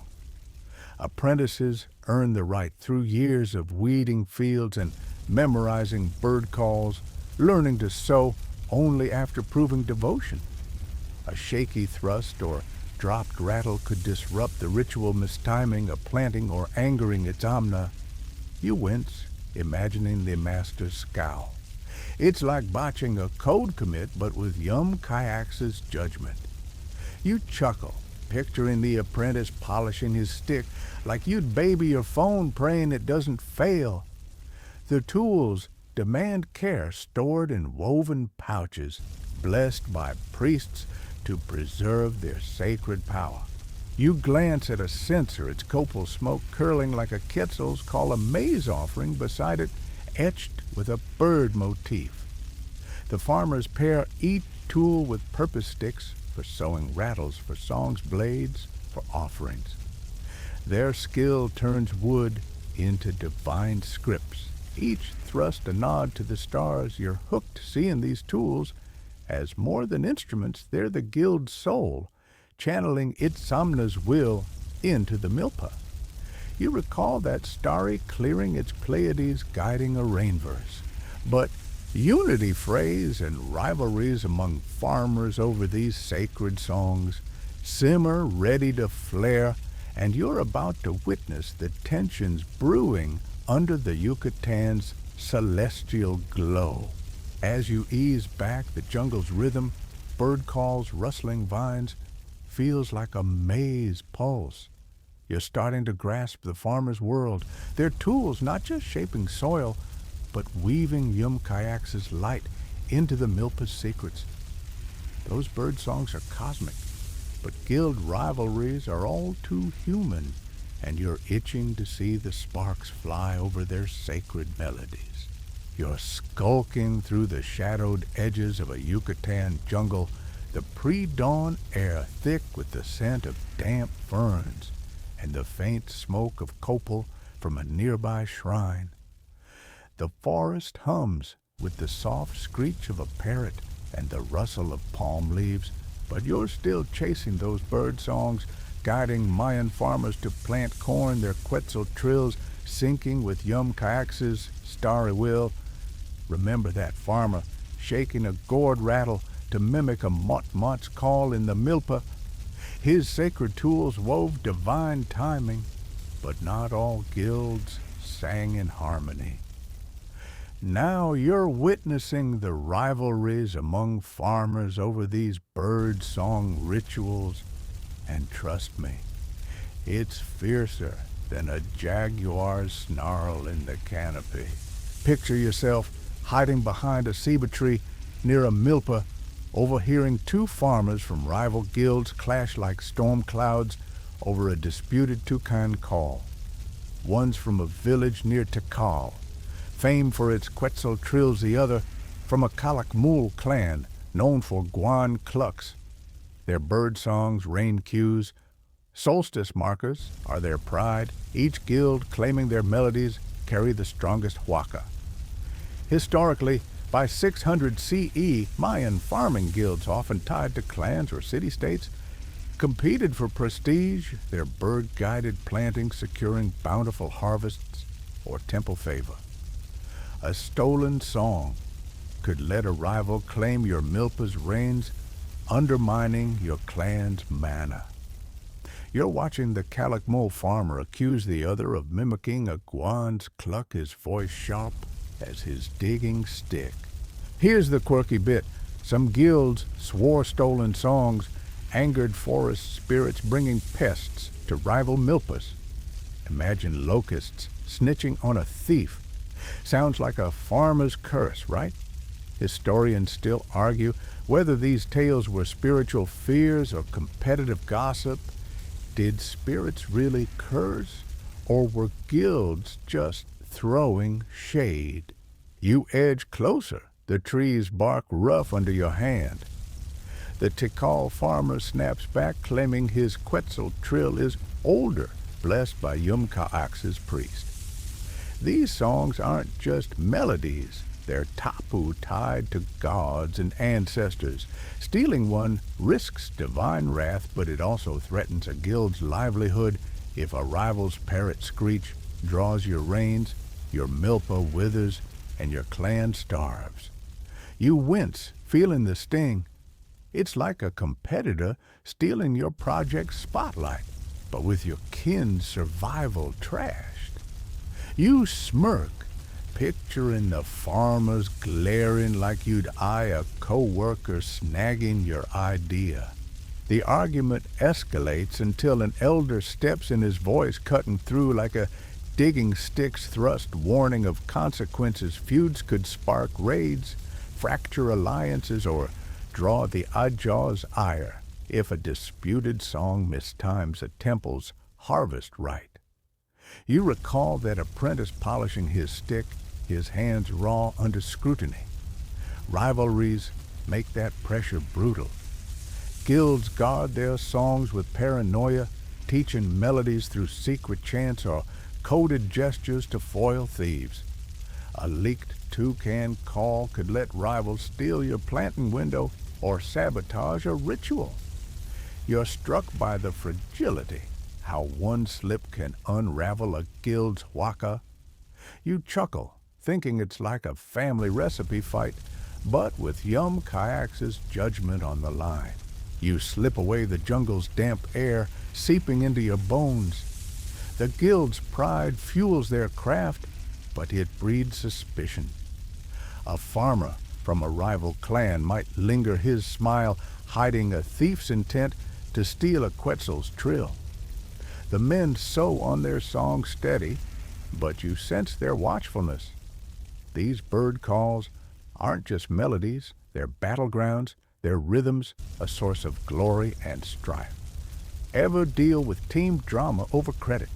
Apprentices earn the right through years of weeding fields and memorizing bird calls, learning to sew only after proving devotion. A shaky thrust or dropped rattle could disrupt the ritual, mistiming a planting or angering its amna. You wince, imagining the master's scowl. It's like botching a code commit, but with Yum Kayak's judgment. You chuckle, picturing the apprentice polishing his stick like you'd baby your phone praying it doesn't fail. The tools demand care, stored in woven pouches, blessed by priests to preserve their sacred power. You glance at a censer, its copal smoke curling like a Quetzal's call a maize offering beside it, etched with a bird motif. The farmers pair each tool with purpose sticks for sewing rattles, for songs blades, for offerings. Their skill turns wood into divine scripts. Each thrust a nod to the stars. You're hooked seeing these tools as more than instruments. They're the guild's soul, channeling Itzamna's will into the milpa. You recall that starry clearing its Pleiades guiding a rainverse. But Unity frays and rivalries among farmers over these sacred songs simmer ready to flare, and you're about to witness the tensions brewing under the Yucatan's celestial glow. As you ease back, the jungle's rhythm, bird calls, rustling vines, feels like a maze pulse. You're starting to grasp the farmer's world, their tools not just shaping soil, but weaving Yum-Kayak's light into the Milpa's secrets. Those bird songs are cosmic, but guild rivalries are all too human, and you're itching to see the sparks fly over their sacred melodies. You're skulking through the shadowed edges of a Yucatan jungle, the pre-dawn air thick with the scent of damp ferns and the faint smoke of copal from a nearby shrine. The forest hums with the soft screech of a parrot and the rustle of palm leaves, but you're still chasing those bird songs, guiding Mayan farmers to plant corn, their Quetzal trills syncing with Yum-Kayak's starry will. Remember that farmer shaking a gourd rattle to mimic a motmot's call in the milpa. His sacred tools wove divine timing, but not all guilds sang in harmony. Now you're witnessing the rivalries among farmers over these bird song rituals, and trust me, it's fiercer than a jaguar's snarl in the canopy. Picture yourself hiding behind a ceiba tree near a milpa, overhearing two farmers from rival guilds clash like storm clouds over a disputed toucan call. One's from a village near Tikal, famed for its Quetzal trills, the other from a Calakmul clan known for guan clucks. Their bird songs, rain cues, solstice markers are their pride, each guild claiming their melodies carry the strongest huaca. Historically, by 600 CE, Mayan farming guilds, often tied to clans or city-states, competed for prestige, their bird-guided plantings securing bountiful harvests or temple favor. A stolen song could let a rival claim your milpa's reigns, undermining your clan's mana. You're watching the Calakmul farmer accuse the other of mimicking a guan's cluck, his voice sharp as his digging stick. Here's the quirky bit. Some guilds swore stolen songs, angered forest spirits bringing pests to rival milpas. Imagine locusts snitching on a thief. Sounds like a farmer's curse, right? Historians still argue whether these tales were spiritual fears or competitive gossip. Did spirits really curse, or were guilds just throwing shade? You edge closer, the trees bark rough under your hand. The Tikal farmer snaps back, claiming his Quetzal trill is older, blessed by Yum-Kayak's priest. These songs aren't just melodies, they're tapu tied to gods and ancestors. Stealing one risks divine wrath, but it also threatens a guild's livelihood. If a rival's parrot screech draws your reins, your milpa withers, and your clan starves. You wince, feeling the sting. It's like a competitor stealing your project's spotlight, but with your kin's survival trashed. You smirk, picturing the farmers glaring like you'd eye a co-worker snagging your idea. The argument escalates until an elder steps in, his voice cutting through like a digging stick's thrust, warning of consequences. Feuds could spark raids, fracture alliances, or draw the Ajaw's ire if a disputed song mistimes a temple's harvest rite. You recall that apprentice polishing his stick, his hands raw under scrutiny. Rivalries make that pressure brutal. Guilds guard their songs with paranoia, teaching melodies through secret chants or coded gestures to foil thieves. A leaked toucan call could let rivals steal your planting window or sabotage a ritual. You're struck by the fragility, how one slip can unravel a guild's huaca. You chuckle, thinking it's like a family recipe fight, but with Yum Kayak's judgment on the line. You slip away the jungle's damp air seeping into your bones. The guild's pride fuels their craft, but it breeds suspicion. A farmer from a rival clan might linger his smile, hiding a thief's intent to steal a Quetzal's trill. The men sew on their song steady, but you sense their watchfulness. These bird calls aren't just melodies, they're battlegrounds, their rhythms a source of glory and strife. Ever deal with team drama over credit?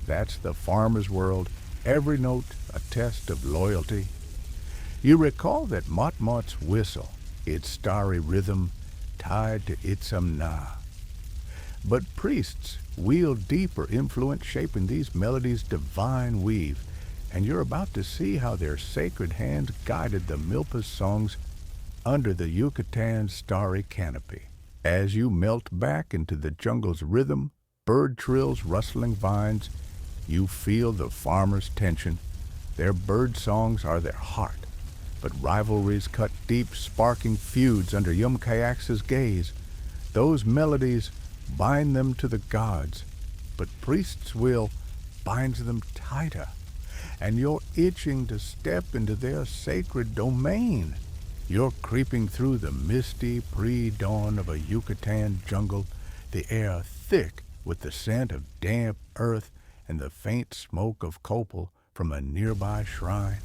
That's the farmer's world, every note a test of loyalty. You recall that Motmot's whistle, its starry rhythm tied to Itzamna. But priests wield deeper influence shaping these melodies' divine weave, and you're about to see how their sacred hands guided the Milpa's songs under the Yucatan's starry canopy. As you melt back into the jungle's rhythm, bird trills rustling vines, you feel the farmer's tension. Their bird songs are their heart, but rivalries cut deep, sparking feuds under Yum Kayak's gaze. Those melodies bind them to the gods, but priests' will binds them tighter, and you're itching to step into their sacred domain. You're creeping through the misty pre-dawn of a Yucatan jungle, the air thick with the scent of damp earth and the faint smoke of copal from a nearby shrine.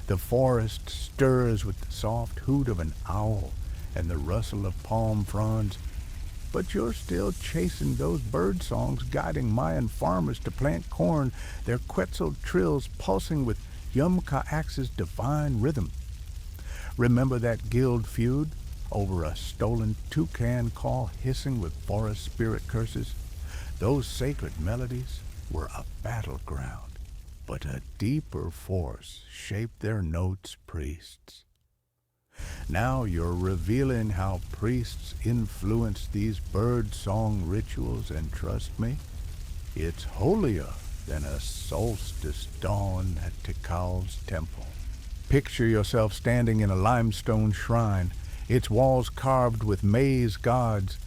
The forest stirs with the soft hoot of an owl and the rustle of palm fronds, but you're still chasing those bird songs guiding Mayan farmers to plant corn, their Quetzal trills pulsing with Yum Kayak's divine rhythm. Remember that guild feud over a stolen toucan call hissing with forest spirit curses? Those sacred melodies were a battleground, but a deeper force shaped their notes, priests. Now you're revealing how priests influence these bird song rituals, and trust me, it's holier than a solstice dawn at Tikal's temple. Picture yourself standing in a limestone shrine, its walls carved with maize gods,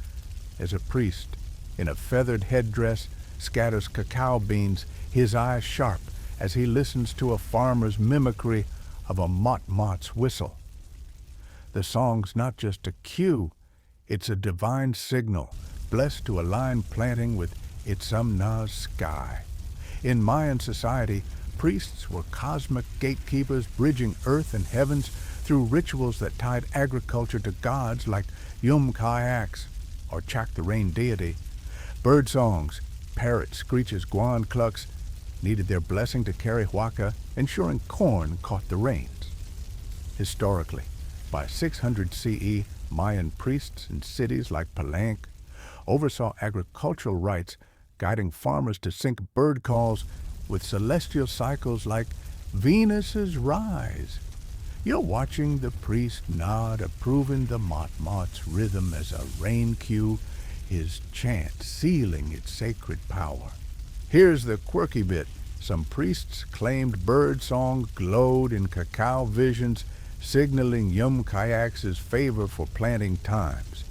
as a priest in a feathered headdress scatters cacao beans, his eyes sharp as he listens to a farmer's mimicry of a motmot's whistle. The song's not just a cue, it's a divine signal, blessed to align planting with Itzamna's sky. In Mayan society, priests were cosmic gatekeepers bridging earth and heavens through rituals that tied agriculture to gods like Yum Kayak's or Chak the rain deity. Bird songs, parrot screeches, guan clucks needed their blessing to carry huaca, ensuring corn caught the rains. Historically, by 600 CE, Mayan priests in cities like Palenque oversaw agricultural rites, guiding farmers to sync bird calls with celestial cycles like Venus's rise. You're watching the priest nod, approving the motmot's rhythm as a rain cue, his chant sealing its sacred power. Here's the quirky bit. Some priests claimed bird song glowed in cacao visions, signaling Yum Kayak's favor for planting times.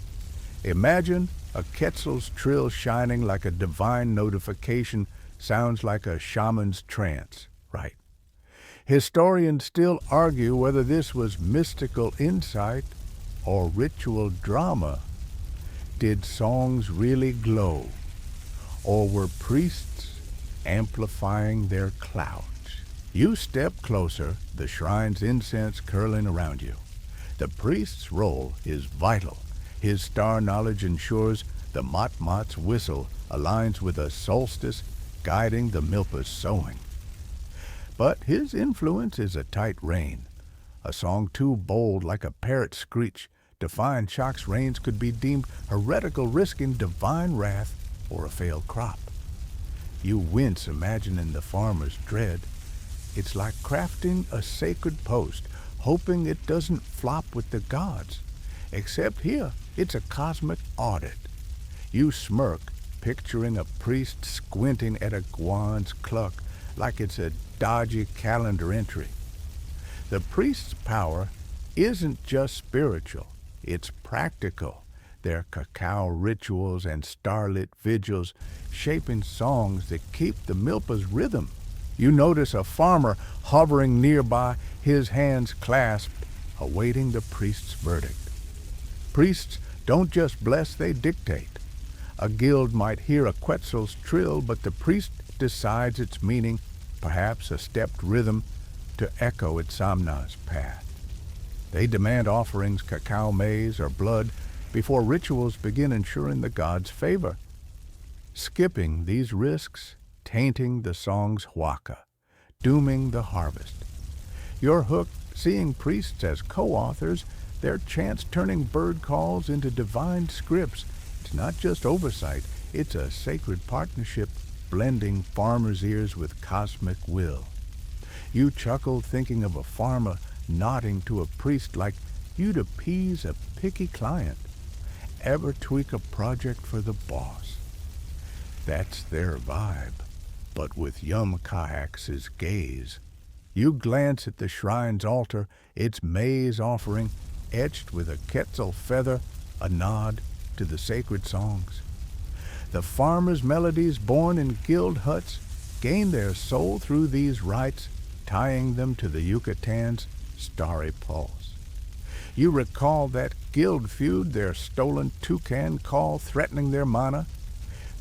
Imagine a Quetzal's trill shining like a divine notification. Sounds like a shaman's trance, right? Historians still argue whether this was mystical insight or ritual drama. Did songs really glow, or were priests amplifying their clout? You step closer, the shrine's incense curling around you. The priest's role is vital. His star knowledge ensures the motmot's whistle aligns with a solstice, guiding the Milpa's sowing. But his influence is a tight rein. A song too bold, like a parrot screech, defying Chak's reigns could be deemed heretical, risking divine wrath or a failed crop. You wince imagining the farmer's dread. It's like crafting a sacred post, hoping it doesn't flop with the gods. Except here, it's a cosmic audit. You smirk, picturing a priest squinting at a guan's cluck like it's a dodgy calendar entry. The priest's power isn't just spiritual, it's practical. Their cacao rituals and starlit vigils shaping songs that keep the milpa's rhythm. You notice a farmer hovering nearby, his hands clasped, awaiting the priest's verdict. Priests don't just bless, they dictate. A guild might hear a quetzal's trill, but the priest decides its meaning, perhaps a stepped rhythm, to echo its samna's path. They demand offerings, cacao, maize, or blood, before rituals begin ensuring the gods' favor. Skipping these risks, tainting the song's huaca, dooming the harvest. You're hooked, seeing priests as co-authors, their chants turning bird calls into divine scripts. It's not just oversight, it's a sacred partnership blending farmers' ears with cosmic will. You chuckle thinking of a farmer nodding to a priest like you'd appease a picky client. Ever tweak a project for the boss? That's their vibe. But with Yum Kayak's gaze, you glance at the shrine's altar, its maize offering, etched with a quetzal feather, a nod to the sacred songs. The farmers' melodies born in guild huts gain their soul through these rites, tying them to the Yucatan's starry pulse. You recall that guild feud, their stolen toucan call threatening their mana.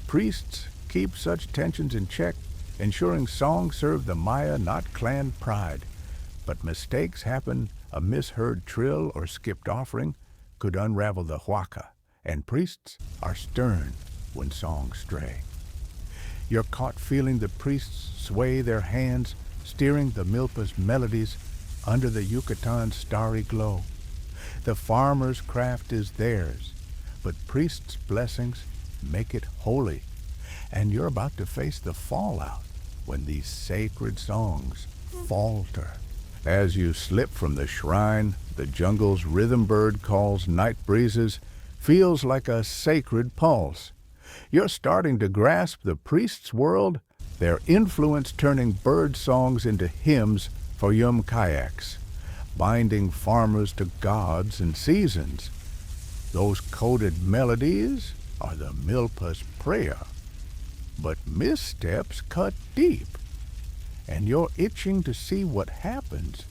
Priests keep such tensions in check, ensuring songs serve the Maya, not clan pride. But mistakes happen, a misheard trill or skipped offering could unravel the huaca, and priests are stern when songs stray. You're caught feeling the priests sway their hands, steering the milpa's melodies under the Yucatan's starry glow. The farmer's craft is theirs, but priests' blessings make it holy. And you're about to face the fallout when these sacred songs falter. As you slip from the shrine, the jungle's rhythm bird calls night breezes, feels like a sacred pulse. You're starting to grasp the priest's world, their influence turning bird songs into hymns for Yum Kayaks, binding farmers to gods and seasons. Those coded melodies are the milpa's prayer. But missteps cut deep, and you're itching to see what happens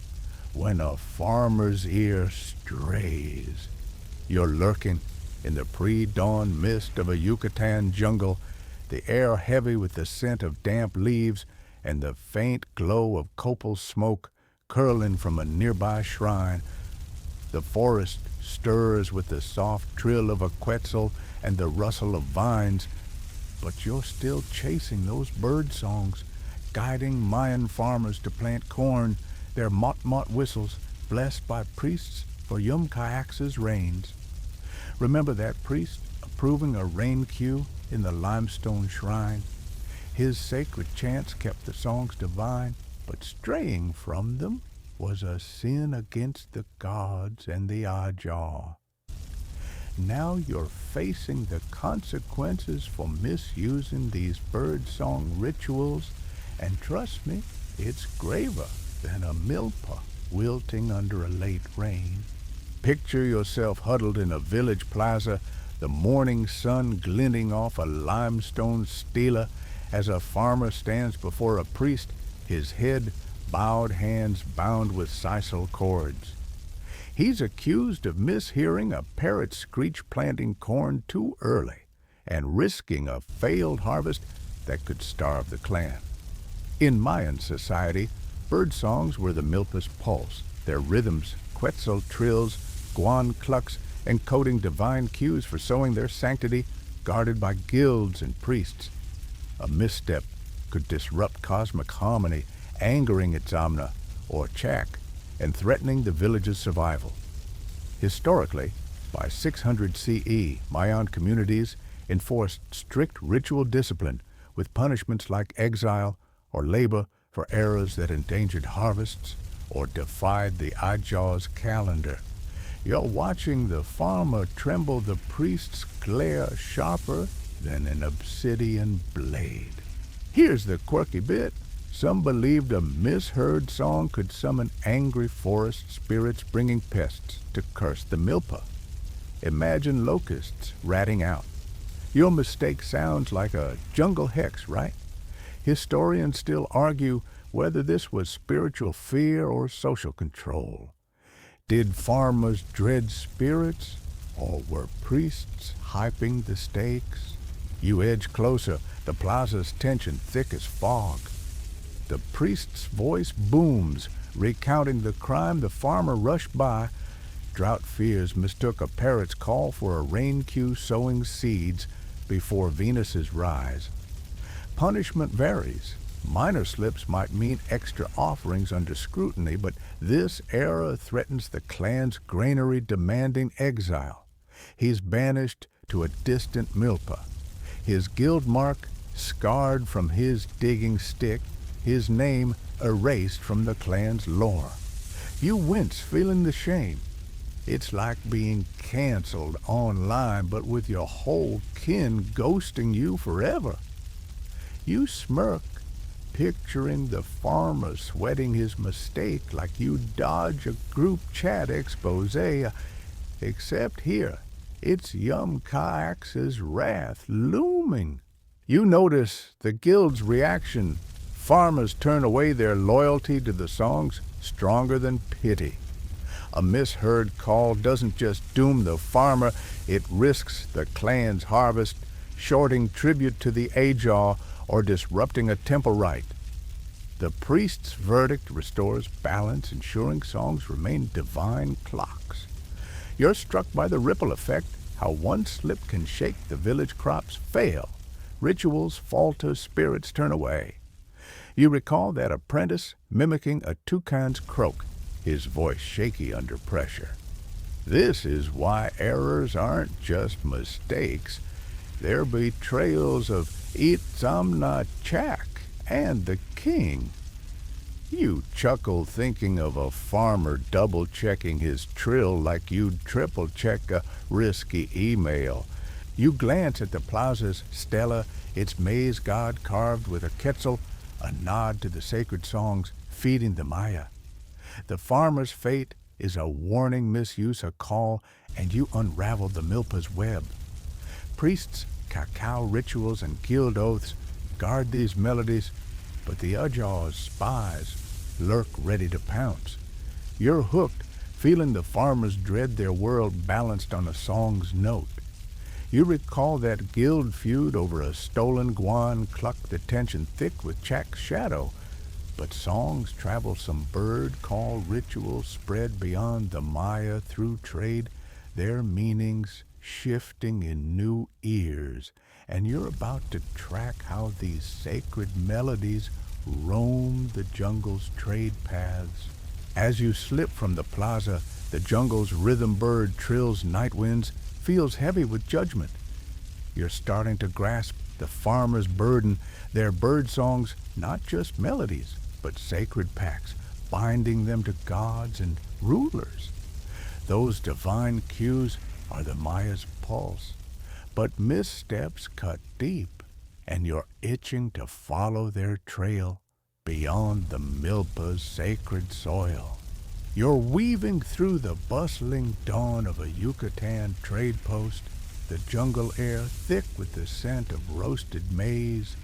when a farmer's ear strays. You're lurking in the pre-dawn mist of a Yucatan jungle, the air heavy with the scent of damp leaves and the faint glow of copal smoke curling from a nearby shrine. The forest stirs with the soft trill of a quetzal and the rustle of vines, but you're still chasing those bird songs, guiding Mayan farmers to plant corn, their mot-mot whistles blessed by priests for Yum Kayak's rains. Remember that priest approving a rain cue in the limestone shrine? His sacred chants kept the songs divine, but straying from them was a sin against the gods and the Ajah. Now you're facing the consequences for misusing these bird song rituals, and trust me, it's graver than a milpa wilting under a late rain. Picture yourself huddled in a village plaza, the morning sun glinting off a limestone stela as a farmer stands before a priest, his head bowed, hands bound with sisal cords. He's accused of mishearing a parrot screech planting corn too early and risking a failed harvest that could starve the clan. In Mayan society, bird songs were the milpa's pulse, their rhythms, quetzal trills, guan clucks, encoding divine cues for sowing their sanctity, guarded by guilds and priests. A misstep could disrupt cosmic harmony, angering its amna, or chak, and threatening the village's survival. Historically, by 600 CE, Mayan communities enforced strict ritual discipline with punishments like exile or labor for errors that endangered harvests or defied the Ajah's calendar. You're watching the farmer tremble, the priest's glare sharper than an obsidian blade. Here's the quirky bit. Some believed a misheard song could summon angry forest spirits bringing pests to curse the milpa. Imagine locusts ratting out. Your mistake sounds like a jungle hex, right? Historians still argue whether this was spiritual fear or social control. Did farmers dread spirits, or were priests hyping the stakes? You edge closer, the plaza's tension thick as fog. The priest's voice booms, recounting the crime. The farmer rushed by. Drought fears mistook a parrot's call for a rain cue sowing seeds before Venus's rise. Punishment varies. Minor slips might mean extra offerings under scrutiny, but this era threatens the clan's granary demanding exile. He's banished to a distant milpa. His guild mark scarred from his digging stick, his name erased from the clan's lore. You wince, feeling the shame. It's like being canceled online, but with your whole kin ghosting you forever. You smirk, picturing the farmer sweating his mistake like you dodge a group chat expose, except here, it's Yum Kaax's wrath looming. You notice the guild's reaction. Farmers turn away, their loyalty to the songs stronger than pity. A misheard call doesn't just doom the farmer, it risks the clan's harvest, shorting tribute to the Ajah or disrupting a temple rite. The priest's verdict restores balance, ensuring songs remain divine clocks. You're struck by the ripple effect, how one slip can shake the village crops fail. Rituals falter, spirits turn away. You recall that apprentice mimicking a toucan's croak, his voice shaky under pressure. This is why errors aren't just mistakes. They're betrayals of Itzamna Chak and the king. You chuckle thinking of a farmer double-checking his trill like you'd triple-check a risky email. You glance at the plaza's stela, its maize god carved with a quetzal, a nod to the sacred songs feeding the Maya. The farmer's fate is a warning misuse, a call, and you unravel the milpa's web. Priests, cacao rituals, and guild oaths guard these melodies, but the Ajah's spies lurk ready to pounce. You're hooked, feeling the farmers dread their world balanced on a song's note. You recall that guild feud over a stolen guan clucked the tension thick with Chak's shadow, but songs travel some bird call rituals spread beyond the Maya through trade, their meanings shifting in new ears, and you're about to track how these sacred melodies roam the jungle's trade paths. As you slip from the plaza, the jungle's rhythm bird trills night winds, feels heavy with judgment. You're starting to grasp the farmer's burden, their bird songs, not just melodies, but sacred pacts, binding them to gods and rulers. Those divine cues are the Maya's pulse, but missteps cut deep, and you're itching to follow their trail beyond the milpa's sacred soil. You're weaving through the bustling dawn of a Yucatan trade post, the jungle air thick with the scent of roasted maize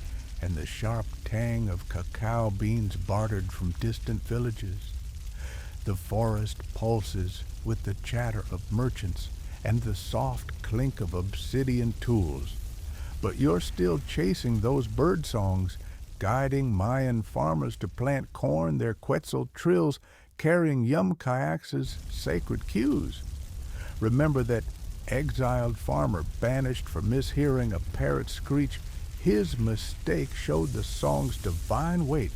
and the sharp tang of cacao beans bartered from distant villages. The forest pulses with the chatter of merchants and the soft clink of obsidian tools. But you're still chasing those bird songs, guiding Mayan farmers to plant corn, their quetzal trills carrying Yum Kaax's sacred cues. Remember that exiled farmer banished for mishearing a parrot screech. His mistake showed the song's divine weight,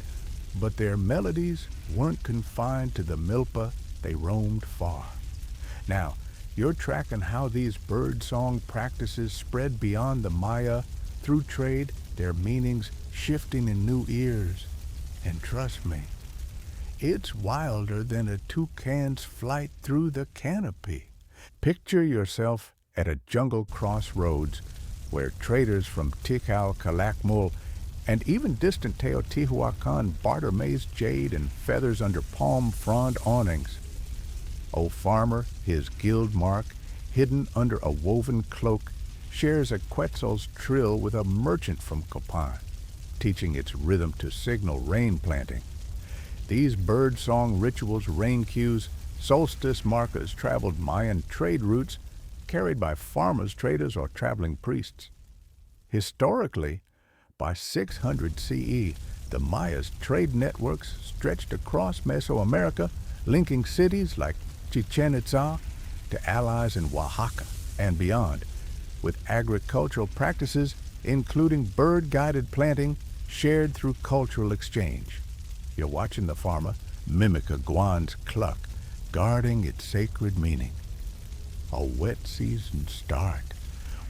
but their melodies weren't confined to the milpa, they roamed far. Now, you're tracking how these bird song practices spread beyond the Maya through trade, their meanings shifting in new ears. And trust me, it's wilder than a toucan's flight through the canopy. Picture yourself at a jungle crossroads where traders from Tikal Kalakmul and even distant Teotihuacan barter maize, jade, and feathers under palm frond awnings. O farmer, his guild mark, hidden under a woven cloak, shares a quetzal's trill with a merchant from Copan, teaching its rhythm to signal rain planting. These bird song rituals, rain cues, solstice markers traveled Mayan trade routes carried by farmers, traders, or traveling priests. Historically, by 600 CE, the Mayas' trade networks stretched across Mesoamerica, linking cities like Chichen Itza to allies in Oaxaca and beyond, with agricultural practices including bird-guided planting shared through cultural exchange. You're watching the farmer mimic a guan's cluck, guarding its sacred meaning. A wet season start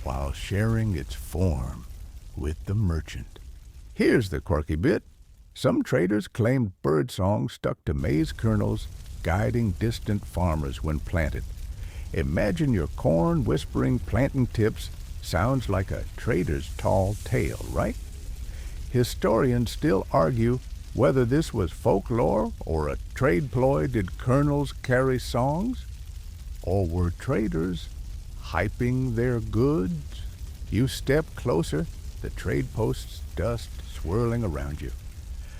while sharing its form with the merchant. Here's the quirky bit. Some traders claimed birdsong stuck to maize kernels, guiding distant farmers when planted. Imagine your corn whispering planting tips. Sounds like a trader's tall tale, right? Historians still argue whether this was folklore or a trade ploy. Did kernels carry songs? Or were traders hyping their goods? You step closer, the trade post's dust swirling around you.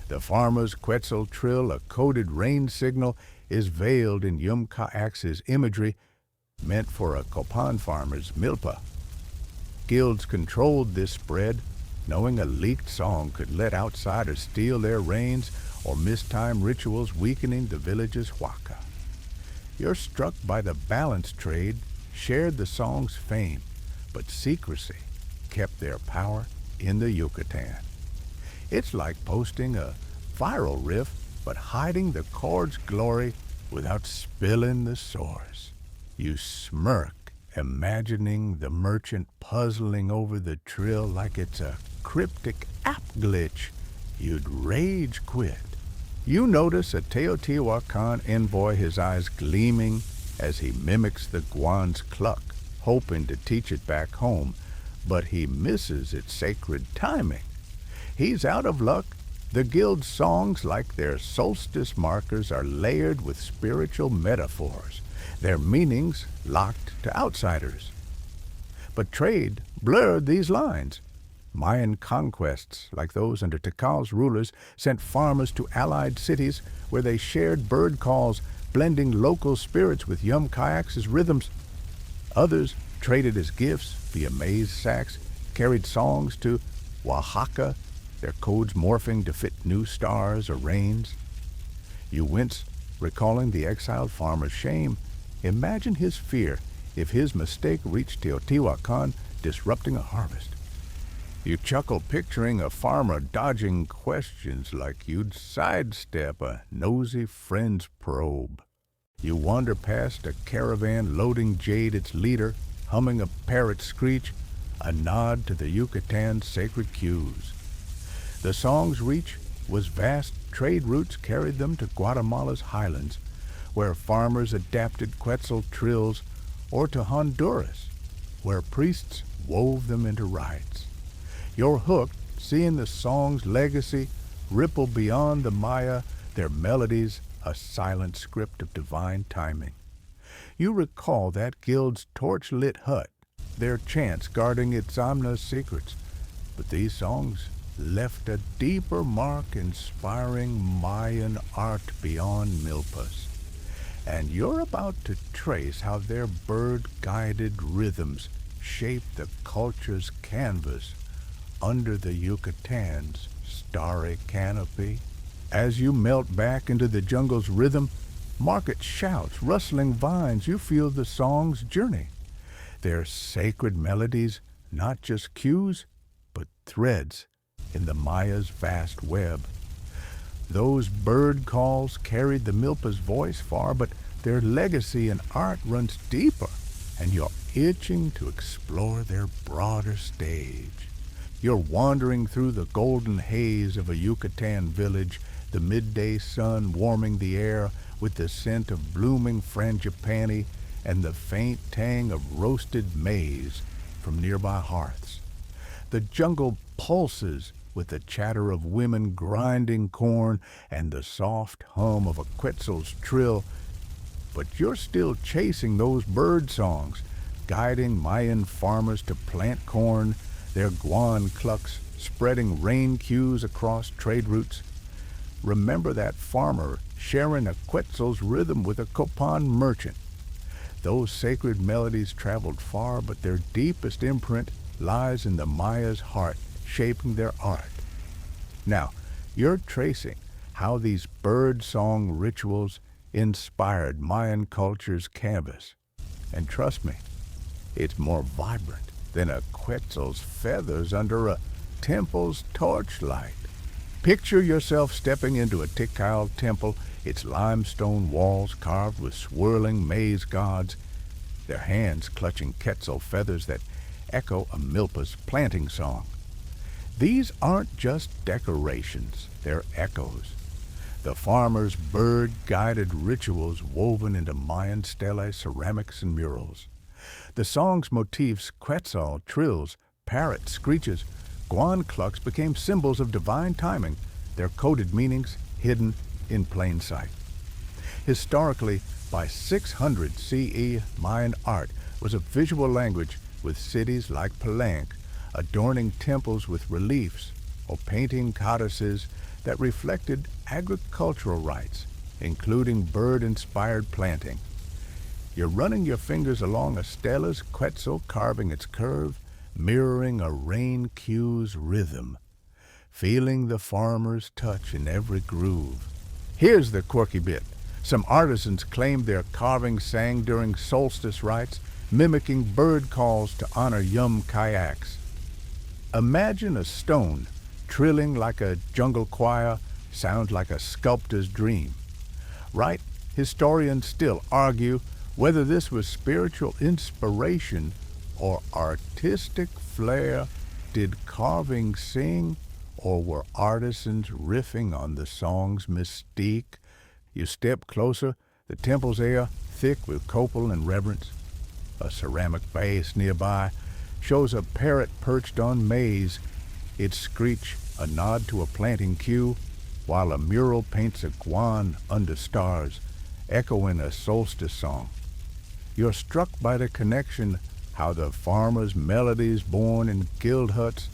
The farmer's quetzal trill, a coded rain signal, is veiled in Yumkaax's imagery, meant for a Copan farmer's milpa. Guilds controlled this spread, knowing a leaked song could let outsiders steal their rains or miss-time rituals weakening the village's huaca. You're struck by the balance trade, shared the song's fame, but secrecy kept their power in the Yucatan. It's like posting a viral riff, but hiding the chord's glory without spilling the source. You smirk, imagining the merchant puzzling over the trill like it's a cryptic app glitch. You'd rage quit. You notice a Teotihuacan envoy, his eyes gleaming as he mimics the guan's cluck, hoping to teach it back home, but he misses its sacred timing. He's out of luck. The guild's songs, like their solstice markers, are layered with spiritual metaphors, their meanings locked to outsiders. But trade blurred these lines. Mayan conquests, like those under Tikal's rulers, sent farmers to allied cities where they shared bird calls, blending local spirits with Yumkaax's rhythms. Others traded as gifts via maize sacks, carried songs to Oaxaca, their codes morphing to fit new stars or rains. You wince, recalling the exiled farmer's shame. Imagine his fear if his mistake reached Teotihuacan, disrupting a harvest. You chuckle, picturing a farmer dodging questions like you'd sidestep a nosy friend's probe. You wander past a caravan loading jade, its leader humming a parrot screech, a nod to the Yucatan's sacred cues. The song's reach was vast. Trade routes carried them to Guatemala's highlands, where farmers adapted quetzal trills, or to Honduras, where priests wove them into rites. You're hooked, seeing the song's legacy ripple beyond the Maya, their melodies a silent script of divine timing. You recall that guild's torch-lit hut, their chants guarding its Amna's secrets, but these songs left a deeper mark, inspiring Mayan art beyond milpas. And you're about to trace how their bird-guided rhythms shape the culture's canvas under the Yucatan's starry canopy. As you melt back into the jungle's rhythm, market shouts, rustling vines, you feel the song's journey. Their sacred melodies, not just cues, but threads in the Maya's vast web. Those bird calls carried the milpa's voice far, but their legacy in art runs deeper, and you're itching to explore their broader stage. You're wandering through the golden haze of a Yucatan village, the midday sun warming the air with the scent of blooming frangipani and the faint tang of roasted maize from nearby hearths. The jungle pulses, with the chatter of women grinding corn and the soft hum of a quetzal's trill, but you're still chasing those bird songs, guiding Mayan farmers to plant corn, their guan clucks spreading rain cues across trade routes. Remember that farmer sharing a quetzal's rhythm with a Copan merchant. Those sacred melodies traveled far, but their deepest imprint lies in the Maya's heart, shaping their art. Now, you're tracing how these bird song rituals inspired Mayan culture's canvas. And trust me, it's more vibrant than a quetzal's feathers under a temple's torchlight. Picture yourself stepping into a Tikal temple, its limestone walls carved with swirling maize gods, their hands clutching quetzal feathers that echo a milpa's planting song. These aren't just decorations, they're echoes. The farmers' bird-guided rituals woven into Mayan stelae, ceramics, and murals. The song's motifs, quetzal, trills, parrot screeches, guan clucks became symbols of divine timing, their coded meanings hidden in plain sight. Historically, by 600 CE, Mayan art was a visual language, with cities like Palenque adorning temples with reliefs or painting codices that reflected agricultural rites, including bird-inspired planting. You're running your fingers along a stela's quetzal, carving its curve, mirroring a rain cue's rhythm, feeling the farmer's touch in every groove. Here's the quirky bit. Some artisans claimed their carvings sang during solstice rites, mimicking bird calls to honor Yum kayaks. Imagine a stone trilling like a jungle choir, sounds like a sculptor's dream. Right? Historians still argue whether this was spiritual inspiration or artistic flair. Did carving sing, or were artisans riffing on the song's mystique? You step closer, the temple's air thick with copal and reverence. A ceramic vase nearby shows a parrot perched on maize, its screech a nod to a planting cue, while a mural paints a guan under stars, echoing a solstice song. You're struck by the connection, how the farmers' melodies born in guild huts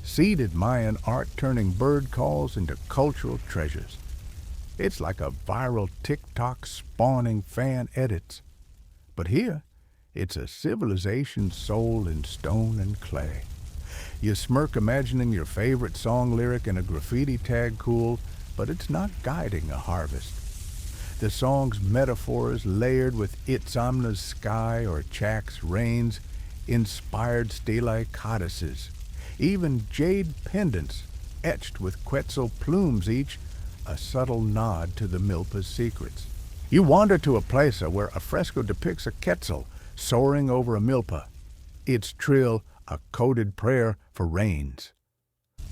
seeded Mayan art, turning bird calls into cultural treasures. It's like a viral TikTok spawning fan edits. But here, it's a civilization soul in stone and clay. You smirk imagining your favorite song lyric in a graffiti tag cool, but it's not guiding a harvest. The song's metaphors layered with Itzamna's sky or Chak's rains, inspired stelae codices, even jade pendants etched with quetzal plumes, each a subtle nod to the milpa's secrets. You wander to a plaza where a fresco depicts a quetzal soaring over a milpa, its trill a coded prayer for rains.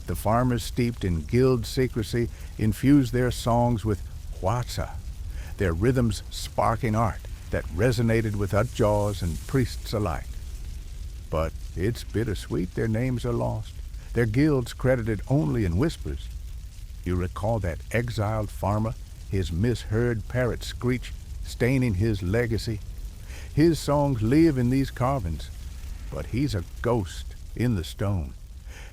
The farmers, steeped in guild secrecy, infuse their songs with huaza, their rhythms sparking art that resonated with utjaws and priests alike. But it's bittersweet their names are lost, their guilds credited only in whispers. You recall that exiled farmer, his misheard parrot screech staining his legacy. His songs live in these carvings, but he's a ghost in the stone.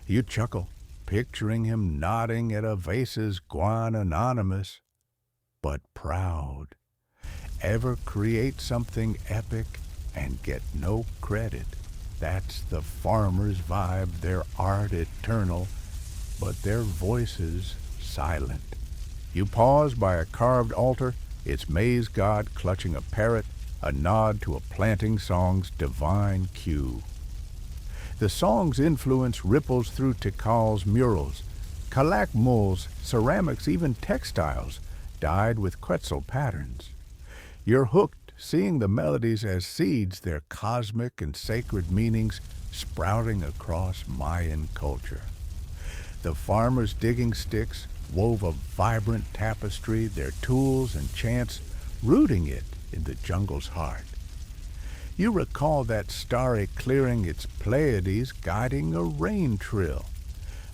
You chuckle, picturing him nodding at a vase's guan anonymous, but proud. Ever create something epic and get no credit. That's the farmer's vibe, their art eternal, but their voices silent. You pause by a carved altar, its maize god clutching a parrot, a nod to a planting song's divine cue. The song's influence ripples through Tikal's murals, Kalak mulls, ceramics, even textiles, dyed with quetzal patterns. You're hooked, seeing the melodies as seeds, their cosmic and sacred meanings sprouting across Mayan culture. The farmers' digging sticks wove a vibrant tapestry, their tools and chants rooting it in the jungle's heart. You recall that starry clearing, its Pleiades guiding a rain trill.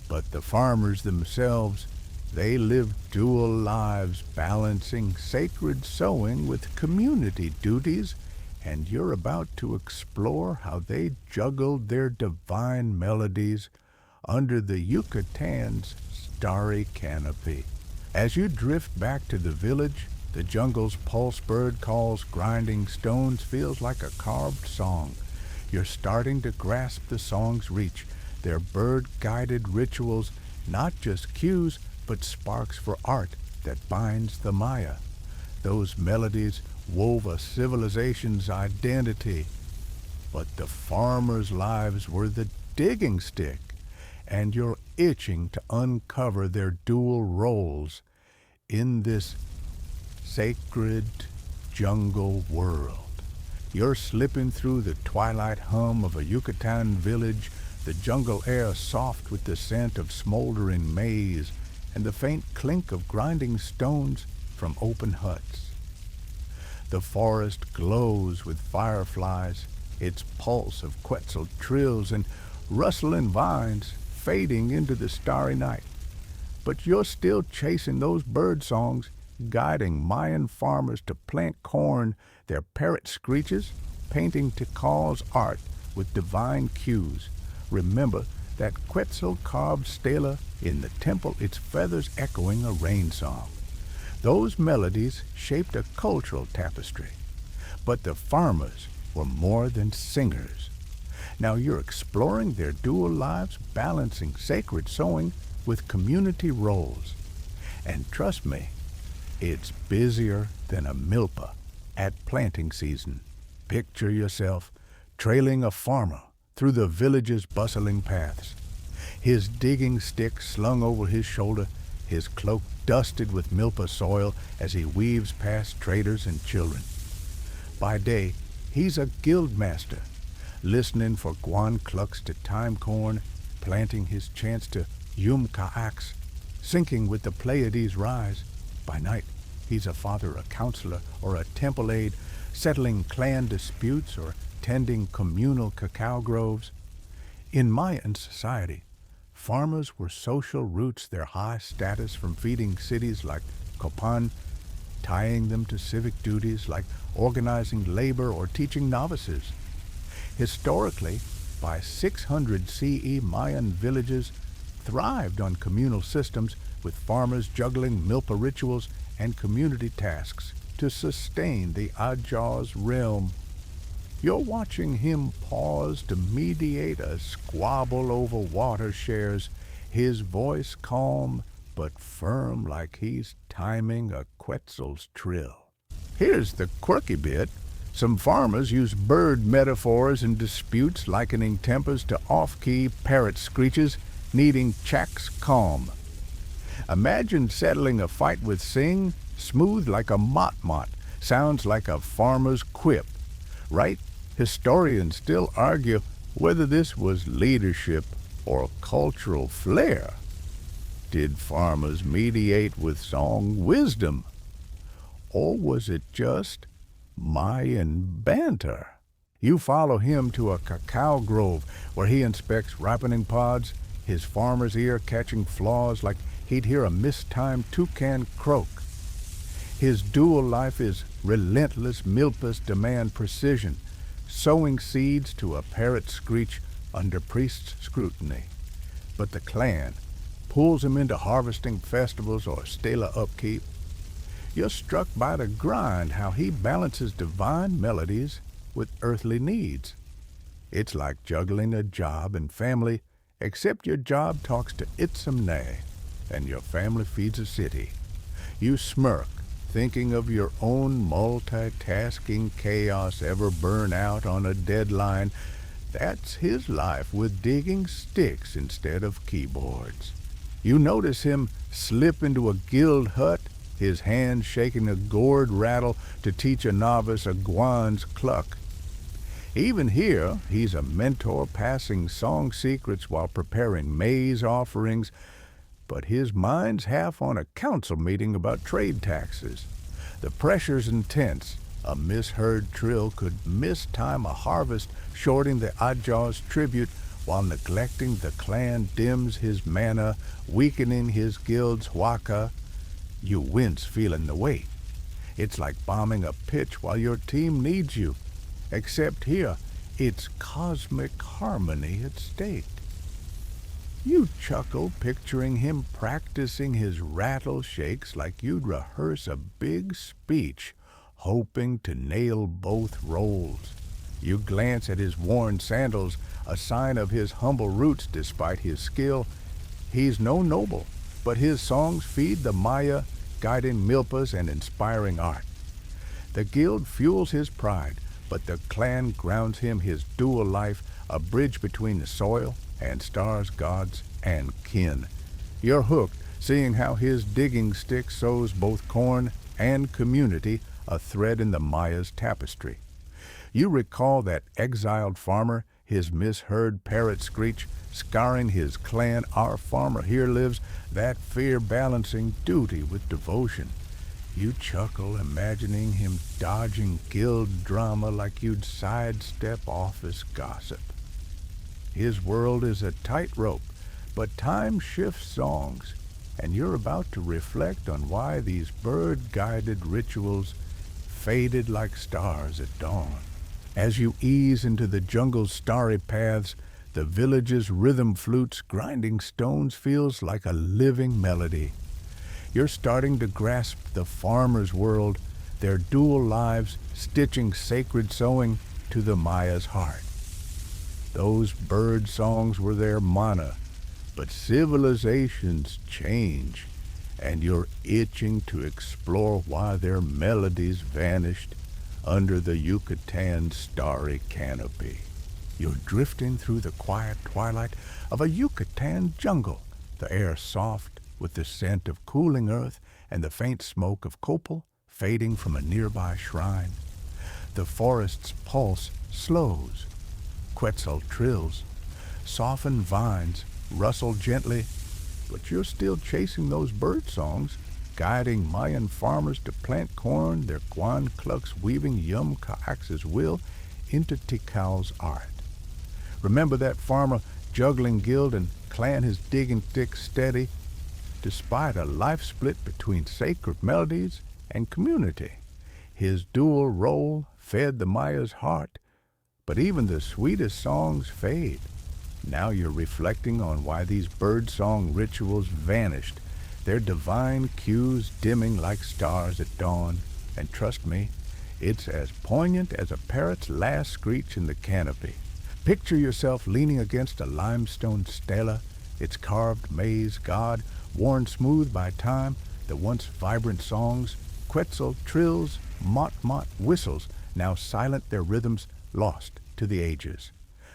But the farmers themselves, they live dual lives balancing sacred sowing with community duties, and you're about to explore how they juggled their divine melodies under the Yucatan's starry canopy. As you drift back to the village, the jungle's pulse bird calls grinding stones feels like a carved song. You're starting to grasp the song's reach, their bird-guided rituals, not just cues, but sparks for art that binds the Maya. Those melodies wove a civilization's identity, but the farmers' lives were the digging stick, and you're itching to uncover their dual roles in this sacred jungle world. You're slipping through the twilight hum of a Yucatan village, the jungle air soft with the scent of smoldering maize and the faint clink of grinding stones from open huts. The forest glows with fireflies, its pulse of quetzal trills and rustling vines fading into the starry night. But you're still chasing those bird songs, guiding Mayan farmers to plant corn, their parrot screeches, painting Tikal's art with divine cues. Remember that quetzal carved stela in the temple, its feathers echoing a rain song. Those melodies shaped a cultural tapestry, but the farmers were more than singers. Now you're exploring their dual lives, balancing sacred sowing with community roles. And trust me, it's busier than a milpa at planting season. Picture yourself trailing a farmer through the village's bustling paths, his digging stick slung over his shoulder, his cloak dusted with milpa soil as he weaves past traders and children. By day, he's a guild master, listening for guan clucks to time corn, planting his chants to yum-ka-aks, syncing with the Pleiades' rise. By night, he's a father, a counselor, or a temple aide, settling clan disputes or tending communal cacao groves. In Mayan society, farmers were social roots, their high status from feeding cities like Copan, tying them to civic duties like organizing labor or teaching novices. Historically, by 600 CE, Mayan villages thrived on communal systems, with farmers juggling milpa rituals and community tasks to sustain the Ajah's realm. You're watching him pause to mediate a squabble over water shares, his voice calm but firm like he's timing a quetzal's trill. Here's the quirky bit. Some farmers use bird metaphors in disputes, likening tempers to off-key parrot screeches, needing chacks calm. Imagine settling a fight with sing, smooth like a mot-mot, sounds like a farmer's quip, right? Historians still argue whether this was leadership or cultural flair. Did farmers mediate with song wisdom? Or was it just Mayan banter? You follow him to a cacao grove where he inspects ripening pods, his farmer's ear catching flaws like he'd hear a mistimed toucan croak. His dual life is relentless. Milpas demand precision, sowing seeds to a parrot screech under priest's scrutiny. But the clan pulls him into harvesting festivals or stela upkeep. You're struck by the grind, how he balances divine melodies with earthly needs. It's like juggling a job and family, except your job talks to Itzamne and your family feeds a city. You smirk, thinking of your own multitasking chaos ever burn out on a deadline. That's his life with digging sticks instead of keyboards. You notice him slip into a guild hut, his hand shaking a gourd rattle to teach a novice a guan's cluck. Even here, he's a mentor passing song secrets while preparing maize offerings, but his mind's half on a council meeting about trade taxes. The pressure's intense. A misheard trill could mistime a harvest, shorting the Ajah's tribute, while neglecting the clan dims his mana, weakening his guild's waka. You wince feeling the weight. It's like bombing a pitch while your team needs you. Except here, it's cosmic harmony at stake. You chuckle picturing him practicing his rattle shakes like you'd rehearse a big speech, hoping to nail both roles. You glance at his worn sandals, a sign of his humble roots despite his skill. He's no noble, but his songs feed the Maya, guiding milpas and inspiring art. The guild fuels his pride, but the clan grounds him his dual life, a bridge between the soil and stars, gods, and kin. You're hooked, seeing how his digging stick sows both corn and community, a thread in the Maya's tapestry. You recall that exiled farmer, his misheard parrot screech, scarring his clan. Our farmer here lives, that fear balancing duty with devotion. You chuckle, imagining him dodging guild drama like you'd sidestep office gossip. His world is a tightrope, but time shifts songs, and you're about to reflect on why these bird-guided rituals faded like stars at dawn. As you ease into the jungle's starry paths, the village's rhythm flutes grinding stones feels like a living melody. You're starting to grasp the farmer's world, their dual lives stitching sacred sewing to the Maya's heart. Those bird songs were their mana, but civilizations change, and you're itching to explore why their melodies vanished under the Yucatan's starry canopy. You're drifting through the quiet twilight of a Yucatan jungle, the air soft with the scent of cooling earth and the faint smoke of copal fading from a nearby shrine. The forest's pulse slows, quetzal trills, softened vines rustle gently, but you're still chasing those bird songs, guiding Mayan farmers to plant corn, their guan clucks weaving yum kaax's will into Tikal's art. Remember that farmer juggling guild and clan, his digging stick steady, despite a life split between sacred melodies and community. His dual role fed the Maya's heart, but even the sweetest songs fade. Now you're reflecting on why these bird-song rituals vanished, their divine cues dimming like stars at dawn. And trust me, it's as poignant as a parrot's last screech in the canopy. Picture yourself leaning against a limestone stela, its carved maize god worn smooth by time, the once vibrant songs, quetzal trills, mot-mot whistles, now silent, their rhythms lost to the ages.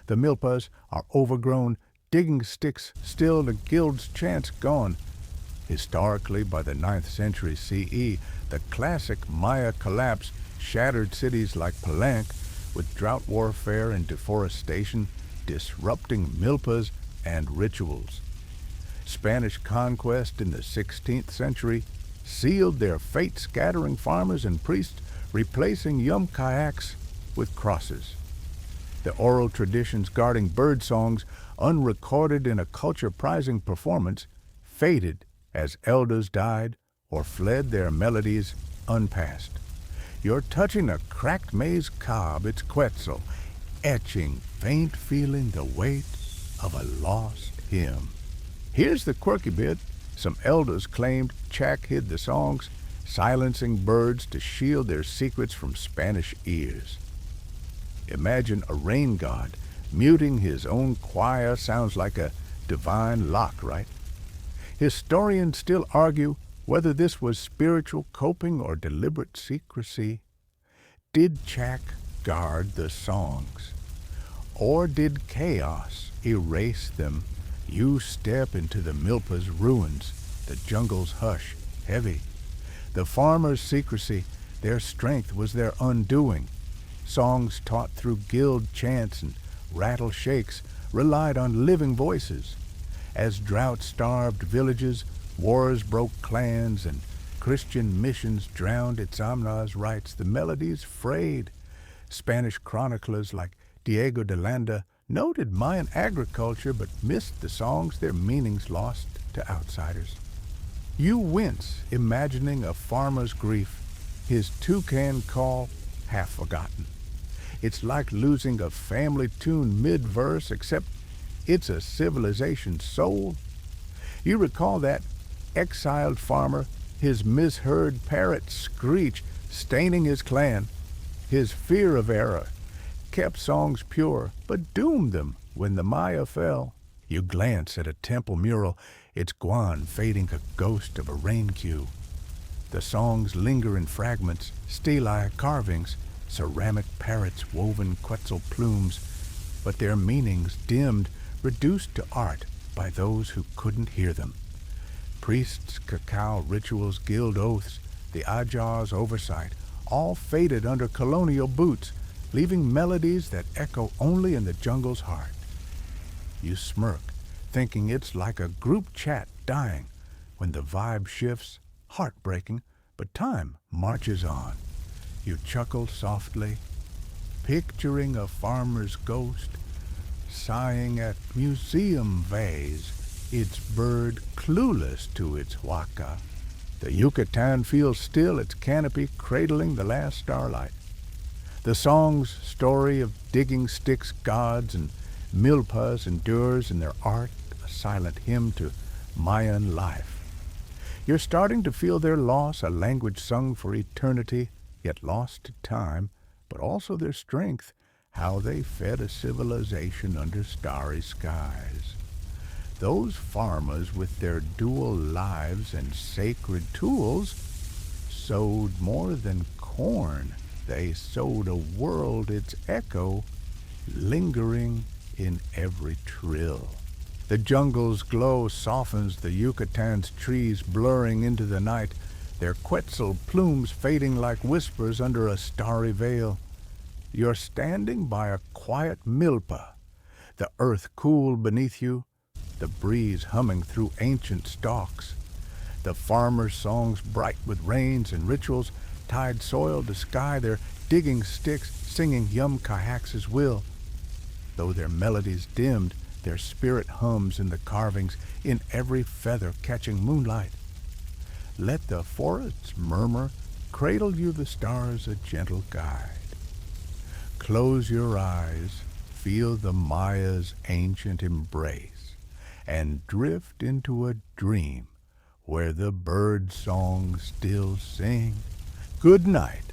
The milpas are overgrown, digging sticks still, the guild's chants gone. Historically, by the 9th century CE, the classic Maya collapse shattered cities like Palenque, with drought warfare and deforestation disrupting milpas and rituals. Spanish conquest in the 16th century sealed their fate, scattering farmers and priests, replacing yum kaax with crosses. The oral traditions guarding bird songs, unrecorded in a culture-prizing performance, faded as elders died or fled, their melodies unpassed. You're touching a cracked maize cob, its quetzal, etching, faint feeling the weight of a lost hymn. Here's the quirky bit. Some elders claimed Chac hid the songs, silencing birds to shield their secrets from Spanish ears. Imagine a rain god muting his own choir. Sounds like a divine lock, right? Historians still argue whether this was spiritual coping or deliberate secrecy. Did Chac guard the songs? Or did chaos erase them? You step into the milpa's ruins, the jungle's hush, heavy. The farmers' secrecy, their strength was their undoing. Songs taught through guild chants and rattle shakes relied on living voices. As drought-starved villages, wars broke clans, and Christian missions drowned Itzamna's rites, the melodies frayed. Spanish chroniclers like Diego de Landa noted Mayan agriculture but missed the songs their meanings lost to outsiders. You wince imagining a farmer's grief, his toucan call half forgotten. It's like losing a family tune mid-verse, except it's a civilization's soul. You recall that exiled farmer, his misheard parrot screech staining his clan. His fear of error kept songs pure, but doomed them when the Maya fell. You glance at a temple mural, its guan fading a ghost of a rain cue. The songs linger in fragments, stelae carvings, ceramic parrots woven Quetzal plumes, but their meanings dimmed, reduced to art by those who couldn't hear them. Priests' cacao rituals, guild oaths, the Ajar's oversight, all faded under colonial boots, leaving melodies that echo only in the jungle's heart. You smirk, thinking it's like a group chat dying, when the vibe shifts, heartbreaking, but time marches on. You chuckle softly, picturing a farmer's ghost, sighing at museum vase, its bird clueless to its waka. The Yucatan feels still, its canopy cradling the last starlight. The song's story of digging sticks gods and milpas endures in their art, a silent hymn to Mayan life. You're starting to feel their loss, a language sung for eternity, yet lost to time, but also their strength, how they fed a civilization under starry skies. Those farmers with their dual lives and sacred tools sowed more than corn. They sowed a world, its echo lingering in every trill. The jungle's glow softens the Yucatan's trees blurring into the night, their Quetzal plumes fading like whispers under a starry veil. You're standing by a quiet milpa, the earth cool beneath you, the breeze humming through ancient stalks. The farmers' songs bright with rains and rituals tied soil to sky, their digging sticks singing Yum Kahax's will. Though their melodies dimmed, their spirit hums in the carvings, in every feather catching moonlight. Let the forest's murmur cradle you the stars a gentle guide. Close your eyes, feel the Maya's ancient embrace, and drift into a dream where the bird songs still sing. Good night,